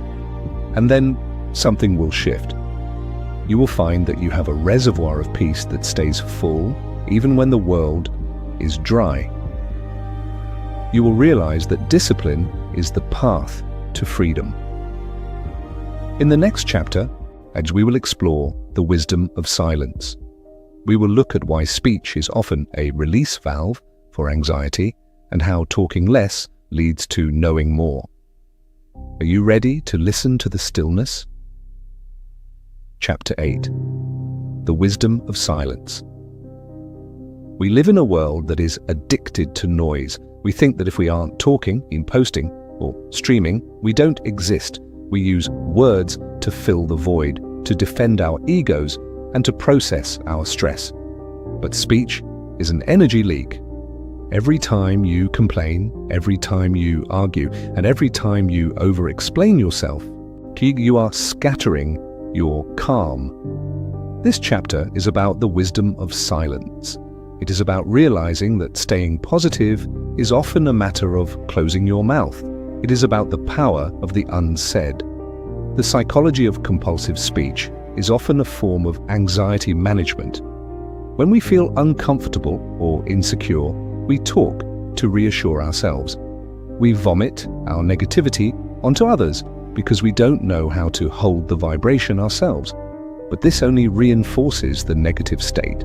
And then something will shift. You will find that you have a reservoir of peace that stays full even when the world is dry. You will realize that discipline is the path to freedom. In the next chapter, as we will explore the wisdom of silence, we will look at why speech is often a release valve for anxiety and how talking less leads to knowing more. Are you ready to listen to the stillness? Chapter 8. The Wisdom of Silence. We live in a world that is addicted to noise. We think that if we aren't talking, posting, or streaming, we don't exist. We use words to fill the void, to defend our egos, and to process our stress. But speech is an energy leak. Every time you complain, every time you argue, and every time you over-explain yourself, you are scattering your calm. This chapter is about the wisdom of silence. It is about realizing that staying positive is often a matter of closing your mouth. It is about the power of the unsaid. The psychology of compulsive speech is often a form of anxiety management. When we feel uncomfortable or insecure, we talk to reassure ourselves. We vomit our negativity onto others because we don't know how to hold the vibration ourselves. But this only reinforces the negative state.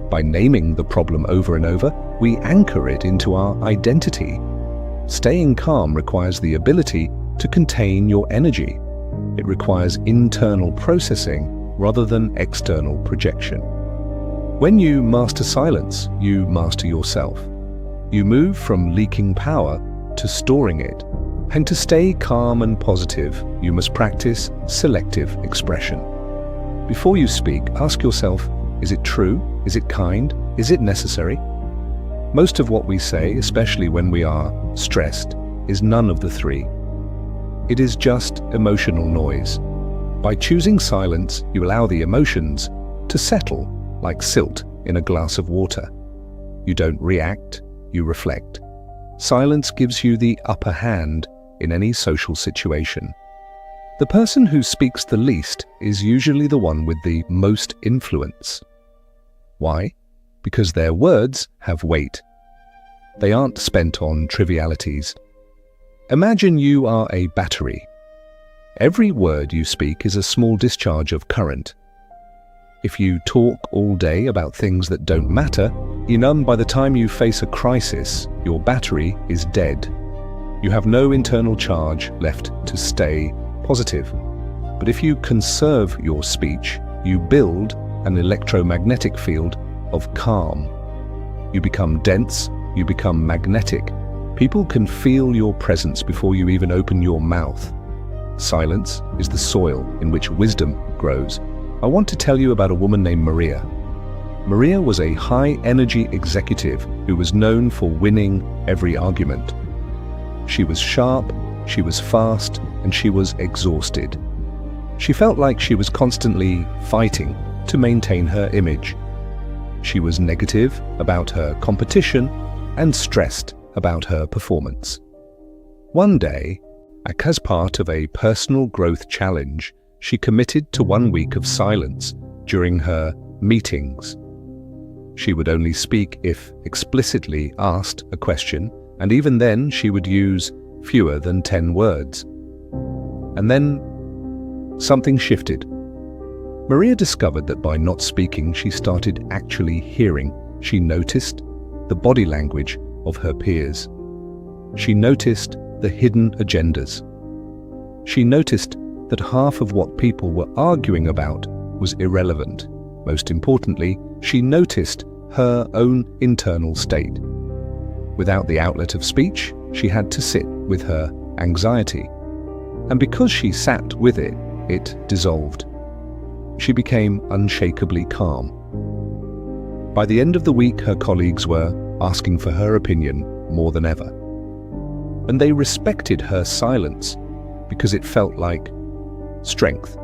By naming the problem over and over, we anchor it into our identity. Staying calm requires the ability to contain your energy. It requires internal processing rather than external projection. When you master silence, you master yourself. You move from leaking power to storing it. And to stay calm and positive, you must practice selective expression. Before you speak, ask yourself, is it true? Is it kind? Is it necessary? Most of what we say, especially when we are stressed, is none of the three. It is just emotional noise. By choosing silence, you allow the emotions to settle like silt in a glass of water. You don't react, you reflect. Silence gives you the upper hand in any social situation. The person who speaks the least is usually the one with the most influence. Why? Because their words have weight. They aren't spent on trivialities. Imagine you are a battery. Every word you speak is a small discharge of current. If you talk all day about things that don't matter, by the time you face a crisis, your battery is dead. You have no internal charge left to stay positive. But if you conserve your speech, you build an electromagnetic field of calm. You become dense, you become magnetic. People can feel your presence before you even open your mouth. Silence is the soil in which wisdom grows. I want to tell you about a woman named Maria. Maria was a high-energy executive who was known for winning every argument. She was sharp, she was fast, and she was exhausted. She felt like she was constantly fighting to maintain her image. She was negative about her competition and stressed about her performance. One day, as part of a personal growth challenge, she committed to 1 week of silence during her meetings. She would only speak if explicitly asked a question, and even then she would use fewer than 10 words. And then something shifted. Maria discovered that by not speaking, she started actually hearing. She noticed the body language of her peers. she noticed the hidden agendas. She noticed that half of what people were arguing about was irrelevant. Most importantly, she noticed her own internal state. Without the outlet of speech, she had to sit with her anxiety. And because she sat with it, it dissolved. She became unshakably calm. By the end of the week, her colleagues were asking for her opinion more than ever. And they respected her silence because it felt like strength.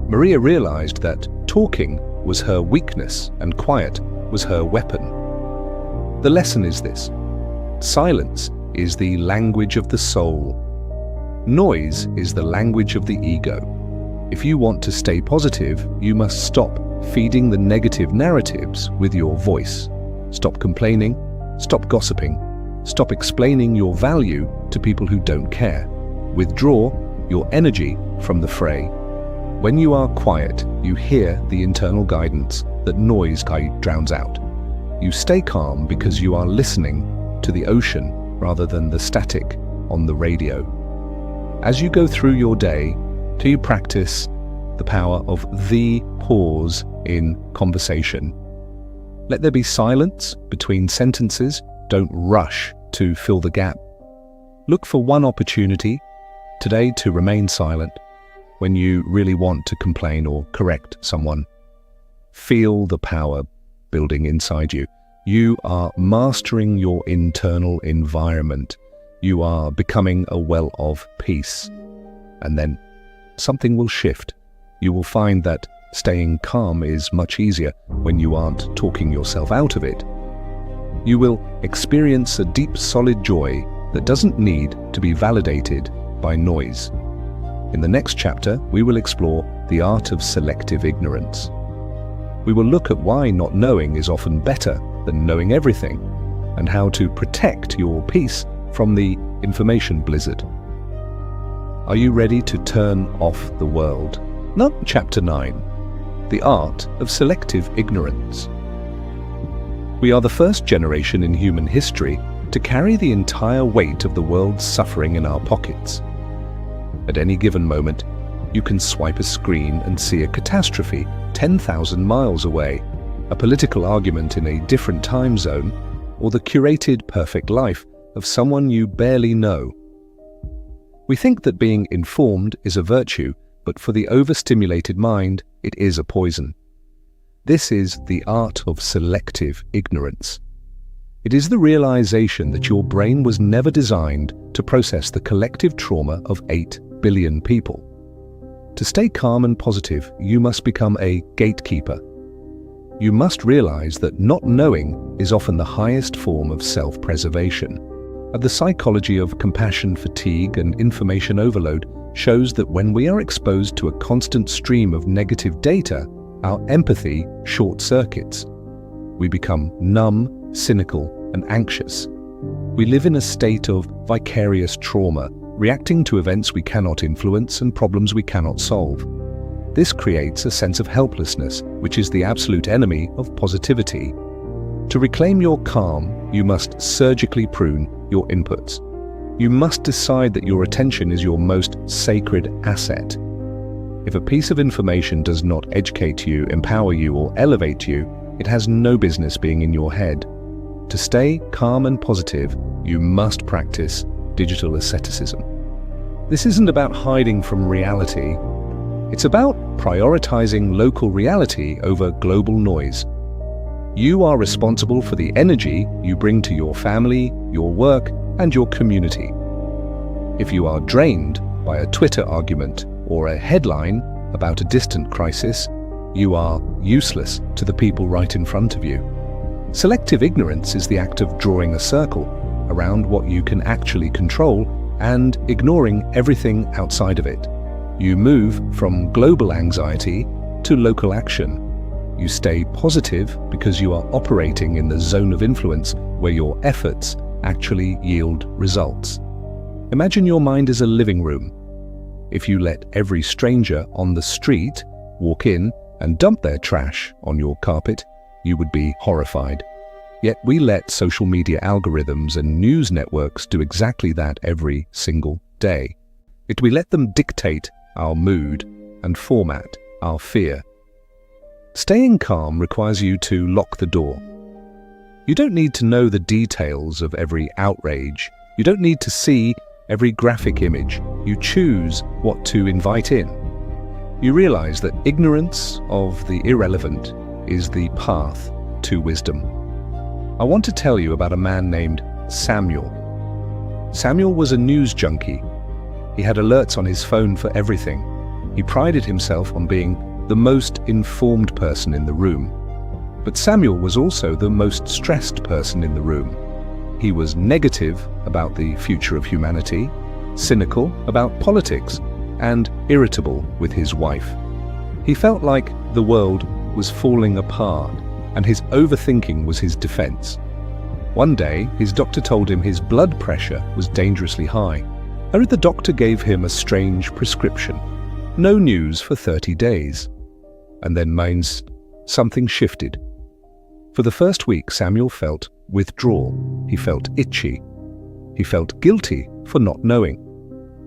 Maria realized that talking was her weakness and quiet was her weapon. The lesson is this: silence is the language of the soul. Noise is the language of the ego. If you want to stay positive, you must stop feeding the negative narratives with your voice. Stop complaining, stop gossiping, stop explaining your value to people who don't care. Withdraw your energy from the fray. When you are quiet, you hear the internal guidance that noise drowns out. You stay calm because you are listening to the ocean rather than the static on the radio. As you go through your day, do you practice the power of the pause in conversation? Let there be silence between sentences. Don't rush to fill the gap. Look for one opportunity today to remain silent when you really want to complain or correct someone. Feel the power building inside you. You are mastering your internal environment. You are becoming a well of peace. And then something will shift. You will find that staying calm is much easier when you aren't talking yourself out of it. You will experience a deep, solid joy that doesn't need to be validated by noise. In the next chapter, we will explore the art of selective ignorance. We will look at why not knowing is often better than knowing everything, and how to protect your peace from the information blizzard. Are you ready to turn off the world? Not Chapter 9, the art of selective ignorance. We are the first generation in human history to carry the entire weight of the world's suffering in our pockets. At any given moment, you can swipe a screen and see a catastrophe 10,000 miles away, a political argument in a different time zone, or the curated perfect life of someone you barely know. We think that being informed is a virtue, but for the overstimulated mind, it is a poison. This is the art of selective ignorance. It is the realization that your brain was never designed to process the collective trauma of 8 billion people. To stay calm and positive, you must become a gatekeeper. You must realize that not knowing is often the highest form of self-preservation. And the psychology of compassion fatigue and information overload shows that when we are exposed to a constant stream of negative data, our empathy short-circuits. We become numb, cynical, and anxious. We live in a state of vicarious trauma, reacting to events we cannot influence and problems we cannot solve. This creates a sense of helplessness, which is the absolute enemy of positivity. To reclaim your calm, you must surgically prune your inputs. You must decide that your attention is your most sacred asset. If a piece of information does not educate you, empower you, or elevate you, it has no business being in your head. To stay calm and positive, you must practice digital asceticism. This isn't about hiding from reality. It's about prioritizing local reality over global noise. You are responsible for the energy you bring to your family, your work, and your community. If you are drained by a Twitter argument or a headline about a distant crisis, you are useless to the people right in front of you. Selective ignorance is the act of drawing a circle around what you can actually control and ignoring everything outside of it. You move from global anxiety to local action. You stay positive because you are operating in the zone of influence where your efforts actually yield results. Imagine your mind is a living room. If you let every stranger on the street walk in and dump their trash on your carpet, you would be horrified. Yet we let social media algorithms and news networks do exactly that every single day. We let them dictate our mood and format our fear. Staying calm requires you to lock the door. You don't need to know the details of every outrage. You don't need to see every graphic image. You choose what to invite in. You realize that ignorance of the irrelevant is the path to wisdom. I want to tell you about a man named Samuel. Samuel was a news junkie. He had alerts on his phone for everything. He prided himself on being the most informed person in the room. But Samuel was also the most stressed person in the room. He was negative about the future of humanity, cynical about politics, and irritable with his wife. He felt like the world was falling apart, and his overthinking was his defense. One day, his doctor told him his blood pressure was dangerously high. And the doctor gave him a strange prescription. No news for 30 days. And then something shifted. For the first week, Samuel felt withdrawal. He felt itchy. He felt guilty for not knowing.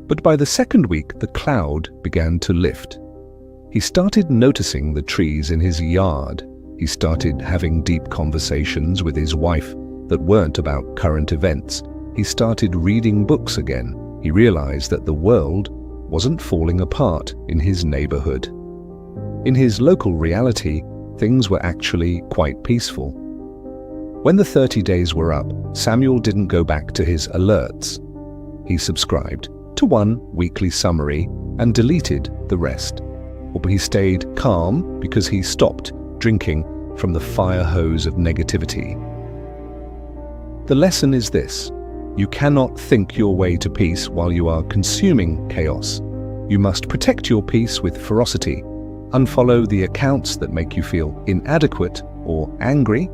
But by the second week, the cloud began to lift. He started noticing the trees in his yard. He started having deep conversations with his wife that weren't about current events. He started reading books again. He realized that the world wasn't falling apart in his neighborhood. In his local reality, things were actually quite peaceful. When the 30 days were up, Samuel didn't go back to his alerts. He subscribed to one weekly summary and deleted the rest. But he stayed calm because he stopped drinking from the fire hose of negativity. The lesson is this: you cannot think your way to peace while you are consuming chaos. You must protect your peace with ferocity. Unfollow the accounts that make you feel inadequate or angry.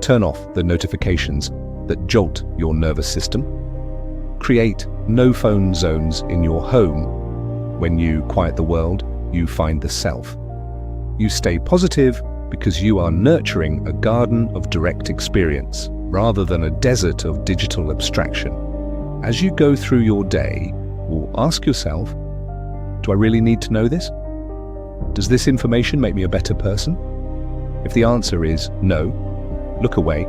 Turn off the notifications that jolt your nervous system. Create no-phone zones in your home. When you quiet the world, you find the self. You stay positive because you are nurturing a garden of direct experience rather than a desert of digital abstraction. As you go through your day, ask yourself, do I really need to know this? Does this information make me a better person? If the answer is no, look away.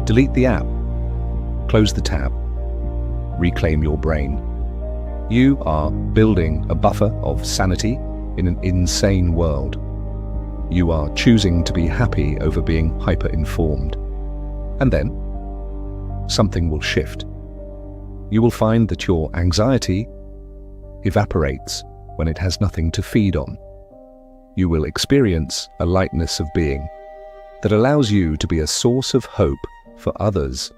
Delete the app. Close the tab. Reclaim your brain. You are building a buffer of sanity in an insane world. You are choosing to be happy over being hyper-informed. And then, something will shift. You will find that your anxiety evaporates when it has nothing to feed on. You will experience a lightness of being that allows you to be a source of hope for others.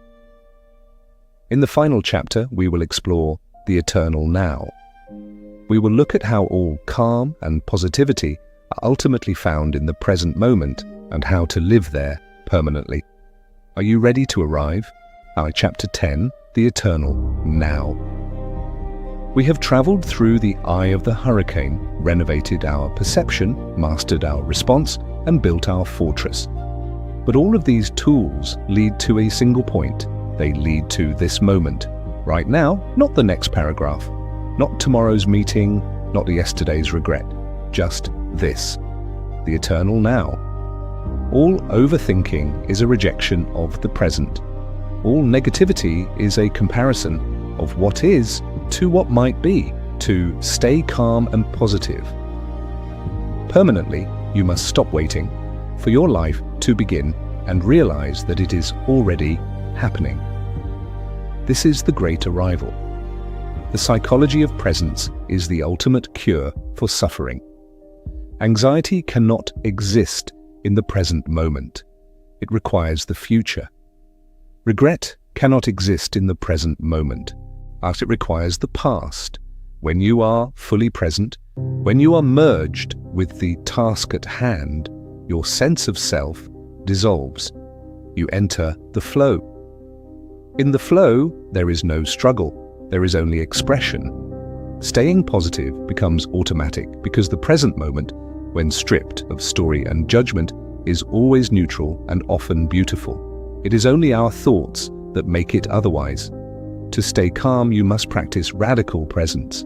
In the final chapter, we will explore the eternal now. We will look at how all calm and positivity are ultimately found in the present moment and how to live there permanently. Are you ready to arrive? Chapter 10, The Eternal Now. We have traveled through the eye of the hurricane, renovated our perception, mastered our response, and built our fortress. But all of these tools lead to a single point. They lead to this moment. Right now, not the next paragraph. Not tomorrow's meeting, not yesterday's regret. Just this. The eternal now. All overthinking is a rejection of the present. All negativity is a comparison of what is to what might be. To stay calm and positive permanently, you must stop waiting for your life to begin and realize that it is already happening. This is the great arrival. The psychology of presence is the ultimate cure for suffering. Anxiety cannot exist in the present moment. It requires the future. Regret cannot exist in the present moment, as it requires the past. When you are fully present, when you are merged with the task at hand, your sense of self dissolves. You enter the flow. In the flow, there is no struggle. There is only expression. Staying positive becomes automatic because the present moment, when stripped of story and judgment, is always neutral and often beautiful. It is only our thoughts that make it otherwise. To stay calm, you must practice radical presence.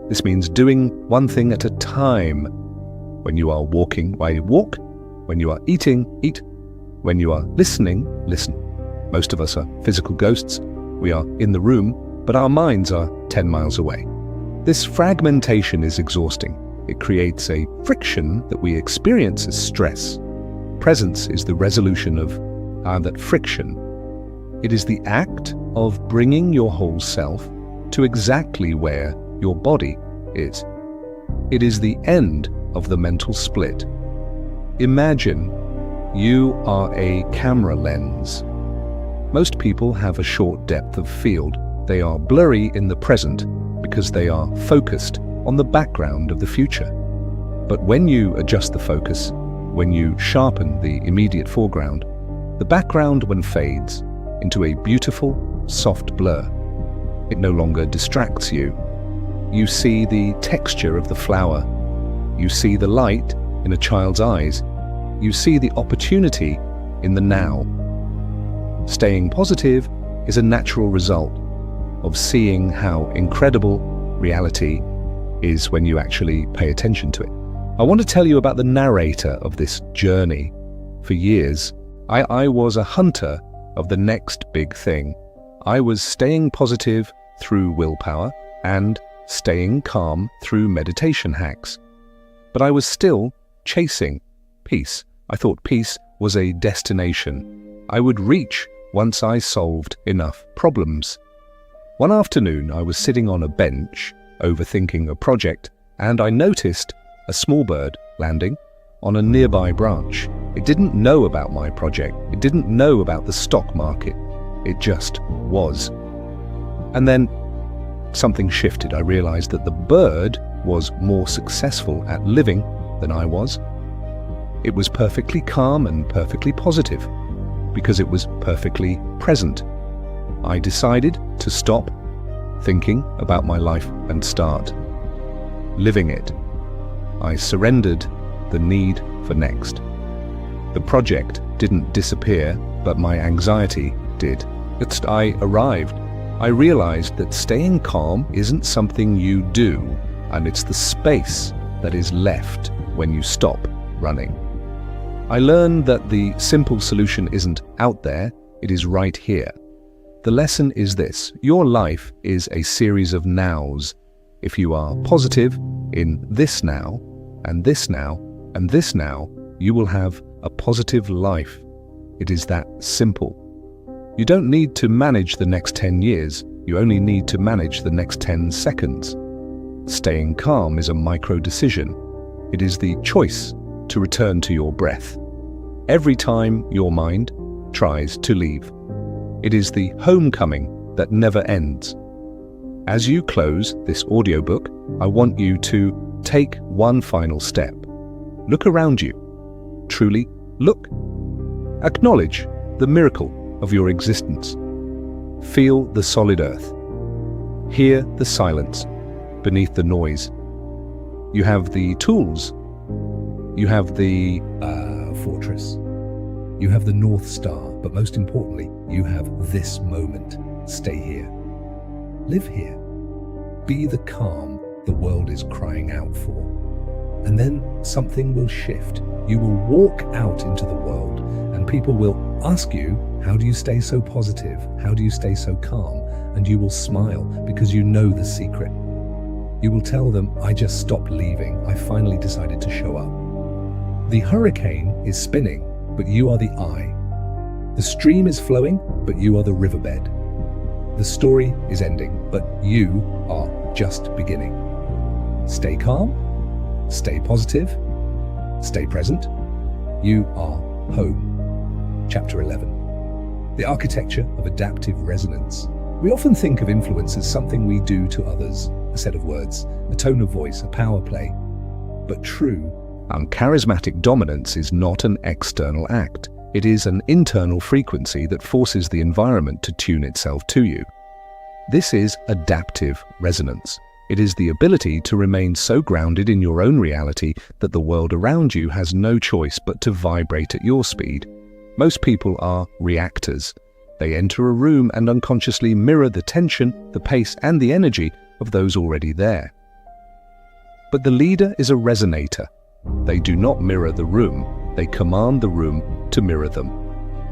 This means doing one thing at a time. When you are walking, why walk? When you are eating, eat. When you are listening, listen. Most of us are physical ghosts. We are in the room, but our minds are 10 miles away. This fragmentation is exhausting. It creates a friction that we experience as stress. Presence is the resolution of that friction. It is the act of bringing your whole self to exactly where your body is. It is the end of the mental split. Imagine you are a camera lens. Most people have a short depth of field. They are blurry in the present because they are focused on the background of the future. But when you adjust the focus, when you sharpen the immediate foreground, the background one fades into a beautiful, soft blur. It no longer distracts you. You see the texture of the flower. You see the light in a child's eyes. You see the opportunity in the now. Staying positive is a natural result of seeing how incredible reality is when you actually pay attention to it. I want to tell you about the narrator of this journey. For years, I was a hunter of the next big thing. I was staying positive through willpower and staying calm through meditation hacks. But I was still chasing peace. I thought peace was a destination I would reach once I solved enough problems. One afternoon, I was sitting on a bench, overthinking a project, and I noticed a small bird landing on a nearby branch. It didn't know about my project. It didn't know about the stock market. It just was. And then something shifted. I realized that the bird was more successful at living than I was. It was perfectly calm and perfectly positive because it was perfectly present. I decided to stop thinking about my life and start living it. I surrendered the need for next. The project didn't disappear, but my anxiety did. I arrived. I realized that staying calm isn't something you do, and it's the space that is left when you stop running. I learned that the simple solution isn't out there, it is right here. The lesson is this: your life is a series of nows. If you are positive in this now, and this now, and this now, you will have a positive life. It is that simple. You don't need to manage the next 10 years, you only need to manage the next 10 seconds. Staying calm is a micro decision. It is the choice to return to your breath every time your mind tries to leave. It is the homecoming that never ends. As you close this audiobook, I want you to take one final step. Look around you. Truly look. Acknowledge the miracle of your existence. Feel the solid earth. Hear the silence beneath the noise. You have the tools. You have the fortress. You have the North Star, but most importantly, you have this moment. Stay here. Live here. Be the calm the world is crying out for. And then something will shift. You will walk out into the world and people will ask you, how do you stay so positive? How do you stay so calm? And you will smile because you know the secret. You will tell them, I just stopped leaving. I finally decided to show up. The hurricane is spinning, but you are the eye. The stream is flowing, but you are the riverbed. The story is ending, but you are just beginning. Stay calm, stay positive, stay present. You are home. Chapter 11. The architecture of adaptive resonance. We often think of influence as something we do to others, a set of words, a tone of voice, a power play. But true, charismatic dominance is not an external act. It is an internal frequency that forces the environment to tune itself to you. This is adaptive resonance. It is the ability to remain so grounded in your own reality that the world around you has no choice but to vibrate at your speed. Most people are reactors. They enter a room and unconsciously mirror the tension, the pace, and the energy of those already there. But the leader is a resonator. They do not mirror the room, they command the room to mirror them.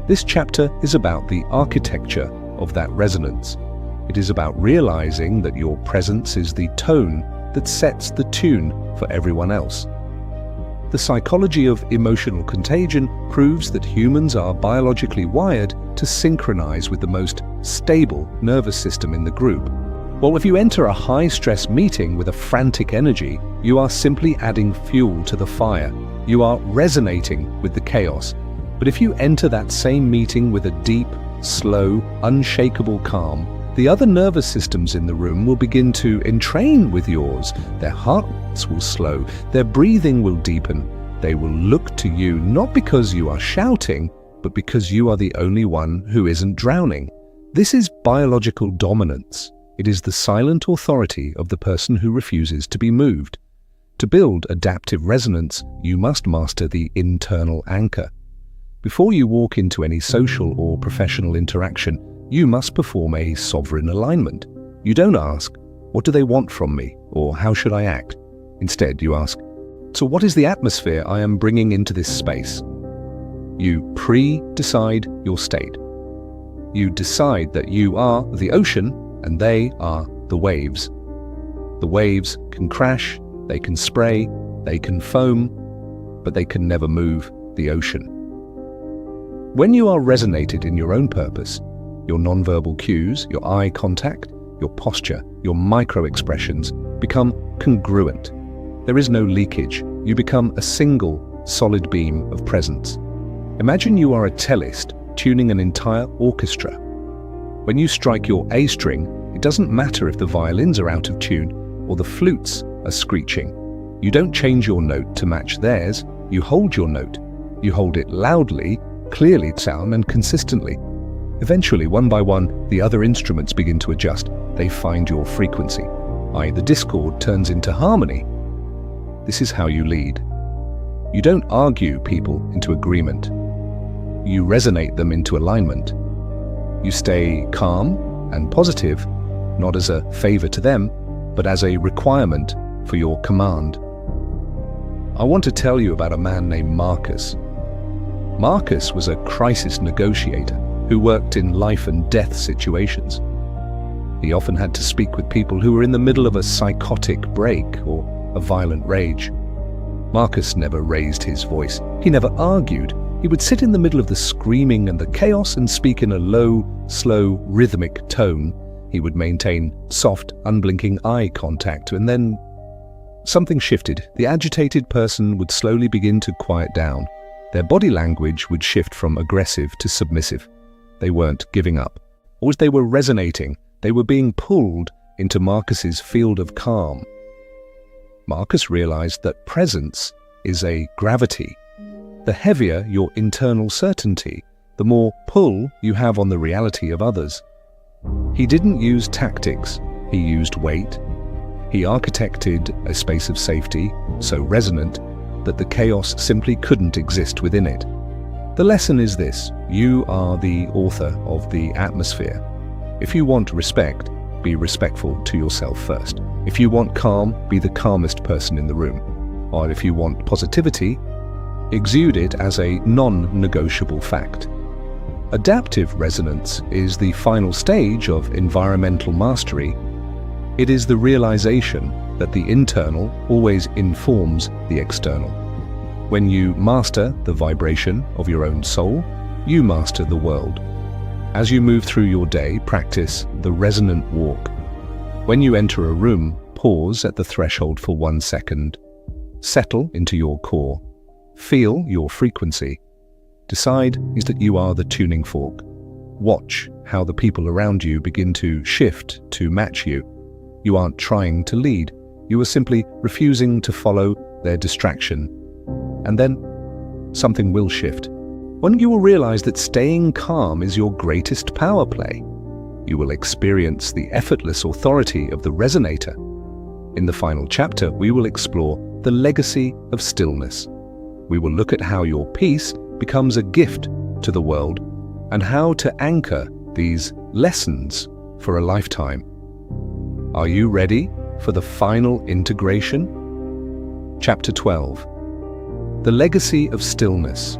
This chapter is about the architecture of that resonance. It is about realizing that your presence is the tone that sets the tune for everyone else. The psychology of emotional contagion proves that humans are biologically wired to synchronize with the most stable nervous system in the group. Well, if you enter a high-stress meeting with a frantic energy, you are simply adding fuel to the fire. You are resonating with the chaos. But if you enter that same meeting with a deep, slow, unshakable calm, the other nervous systems in the room will begin to entrain with yours. Their heart rates will slow, their breathing will deepen. They will look to you not because you are shouting, but because you are the only one who isn't drowning. This is biological dominance. It is the silent authority of the person who refuses to be moved. To build adaptive resonance, you must master the internal anchor. Before you walk into any social or professional interaction, you must perform a sovereign alignment. You don't ask, "What do they want from me?" or "How should I act?" Instead, you ask, "So what is the atmosphere I am bringing into this space?" You pre-decide your state. You decide that you are the ocean and they are the waves. The waves can crash, they can spray, they can foam, but they can never move the ocean. When you are resonated in your own purpose, your nonverbal cues, your eye contact, your posture, your micro-expressions become congruent. There is no leakage. You become a single, solid beam of presence. Imagine you are a cellist tuning an entire orchestra. When you strike your A string, it doesn't matter if the violins are out of tune or the flutes are screeching. You don't change your note to match theirs. You hold your note. You hold it loudly, clearly sound, and consistently. Eventually, one by one, the other instruments begin to adjust. They find your frequency. The discord turns into harmony. This is how you lead. You don't argue people into agreement. You resonate them into alignment. You stay calm and positive, not as a favor to them, but as a requirement for your command. I want to tell you about a man named Marcus. Marcus was a crisis negotiator who worked in life and death situations. He often had to speak with people who were in the middle of a psychotic break or a violent rage. Marcus never raised his voice. He never argued. He would sit in the middle of the screaming and the chaos and speak in a low, slow, rhythmic tone. He would maintain soft, unblinking eye contact, and then something shifted. The agitated person would slowly begin to quiet down. Their body language would shift from aggressive to submissive. They weren't giving up. Or they were resonating. They were being pulled into Marcus's field of calm. Marcus realized that presence is a gravity. The heavier your internal certainty, the more pull you have on the reality of others. He didn't use tactics, he used weight. He architected a space of safety, so resonant that the chaos simply couldn't exist within it. The lesson is this: you are the author of the atmosphere. If you want respect, be respectful to yourself first. If you want calm, be the calmest person in the room. Or if you want positivity, exude it as a non-negotiable fact. Adaptive resonance is the final stage of environmental mastery. It is the realization that the internal always informs the external. When you master the vibration of your own soul, you master the world. As you move through your day, practice the resonant walk. When you enter a room, pause at the threshold for 1 second. Settle into your core. Feel your frequency. Decide is that you are the tuning fork. Watch how the people around you begin to shift to match you. You aren't trying to lead. You are simply refusing to follow their distraction. And then something will shift. When you will realize that staying calm is your greatest power play. You will experience the effortless authority of the resonator. In the final chapter, we will explore the legacy of stillness. We will look at how your peace becomes a gift to the world and how to anchor these lessons for a lifetime. Are you ready for the final integration? Chapter 12. The legacy of stillness.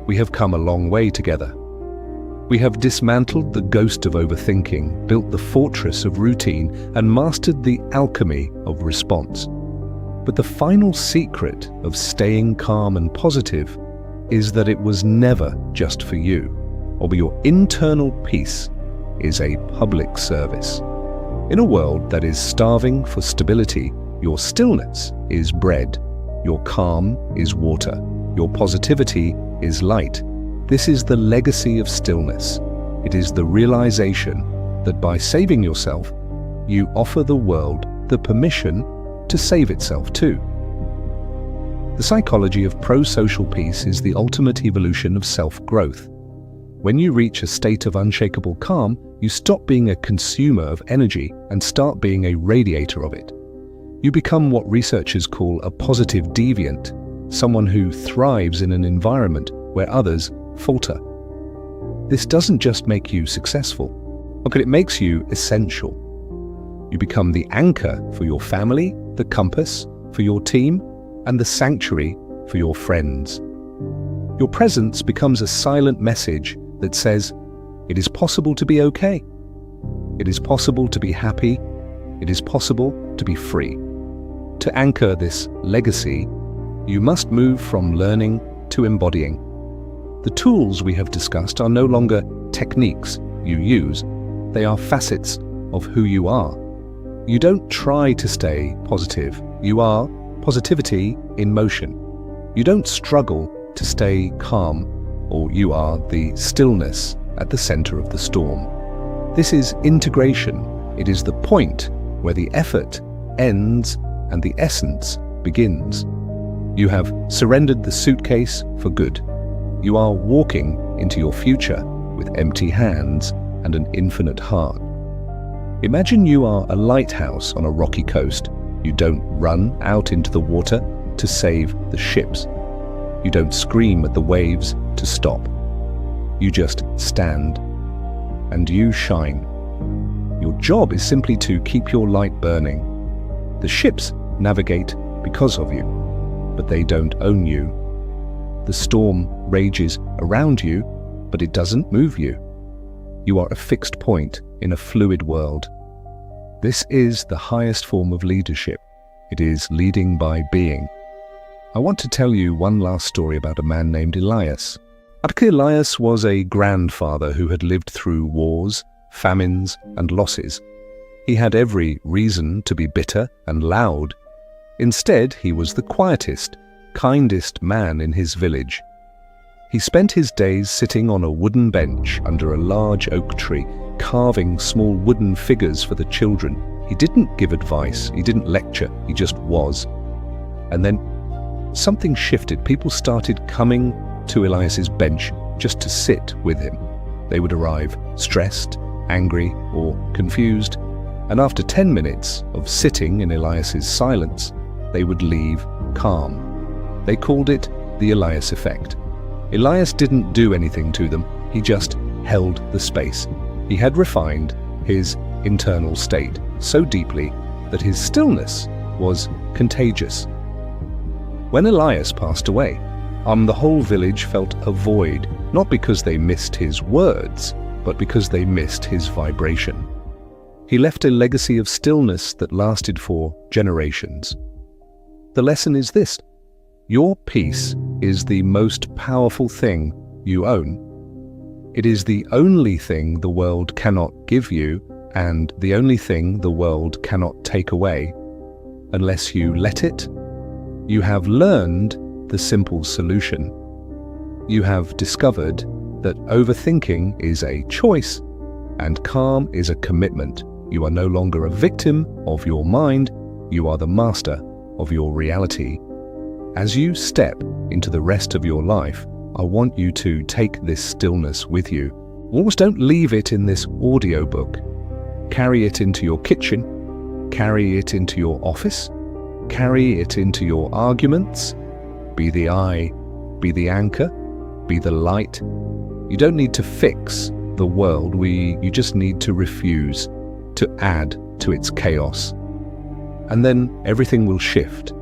We have come a long way together. We have dismantled the ghost of overthinking, built the fortress of routine, and mastered the alchemy of response. But the final secret of staying calm and positive is that it was never just for you, or your internal peace is a public service. In a world that is starving for stability, your stillness is bread, your calm is water, your positivity is light. This is the legacy of stillness. It is the realization that by saving yourself, you offer the world the permission to save itself too. The psychology of pro-social peace is the ultimate evolution of self-growth. When you reach a state of unshakable calm, you stop being a consumer of energy and start being a radiator of it. You become what researchers call a positive deviant, someone who thrives in an environment where others falter. This doesn't just make you successful, but it makes you essential. You become the anchor for your family, the compass for your team, and the sanctuary for your friends. Your presence becomes a silent message that says, it is possible to be okay. It is possible to be happy. It is possible to be free. To anchor this legacy, you must move from learning to embodying. The tools we have discussed are no longer techniques you use. They are facets of who you are. You don't try to stay positive. You are positivity in motion. You don't struggle to stay calm, or you are the stillness at the center of the storm. This is integration. It is the point where the effort ends and the essence begins. You have surrendered the suitcase for good. You are walking into your future with empty hands and an infinite heart. Imagine you are a lighthouse on a rocky coast. You don't run out into the water to save the ships. You don't scream at the waves to stop. You just stand, and you shine. Your job is simply to keep your light burning. The ships navigate because of you, but they don't own you. The storm rages around you, but it doesn't move you. You are a fixed point in a fluid world. This is the highest form of leadership. It is leading by being. I want to tell you one last story about a man named Elias. Elias was a grandfather who had lived through wars, famines, and losses. He had every reason to be bitter and loud. Instead, he was the quietest, kindest man in his village. He spent his days sitting on a wooden bench under a large oak tree, carving small wooden figures for the children. He didn't give advice, he didn't lecture, he just was. And then something shifted. People started coming to Elias's bench just to sit with him. They would arrive stressed, angry, or confused, and after 10 minutes of sitting in Elias's silence, they would leave calm. They called it the Elias effect. Elias didn't do anything to them, he just held the space. He had refined his internal state so deeply that his stillness was contagious. When Elias passed away, the whole village felt a void, not because they missed his words, but because they missed his vibration. He left a legacy of stillness that lasted for generations. The lesson is this: your peace is the most powerful thing you own. It is the only thing the world cannot give you, and the only thing the world cannot take away, unless you let it. You have learned the simple solution. You have discovered that overthinking is a choice and calm is a commitment. You are no longer a victim of your mind, you are the master of your reality. As you step into the rest of your life, I want you to take this stillness with you. Almost don't leave it in this audiobook. Carry it into your kitchen, Carry it into your office. Carry it into your arguments. Be the eye, be the anchor, be the light. You don't need to fix the world, you just need to refuse to add to its chaos. And then everything will shift.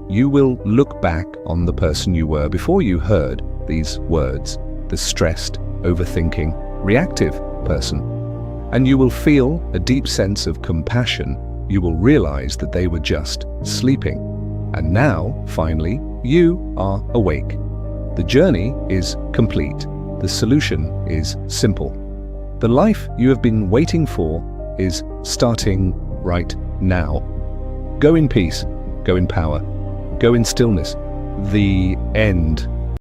You will look back on the person you were before you heard these words, the stressed, overthinking, reactive person. And you will feel a deep sense of compassion. You will realize that they were just sleeping. And now, finally, you are awake. The journey is complete. The solution is simple. The life you have been waiting for is starting right now. Go in peace, go in power, go in stillness. The end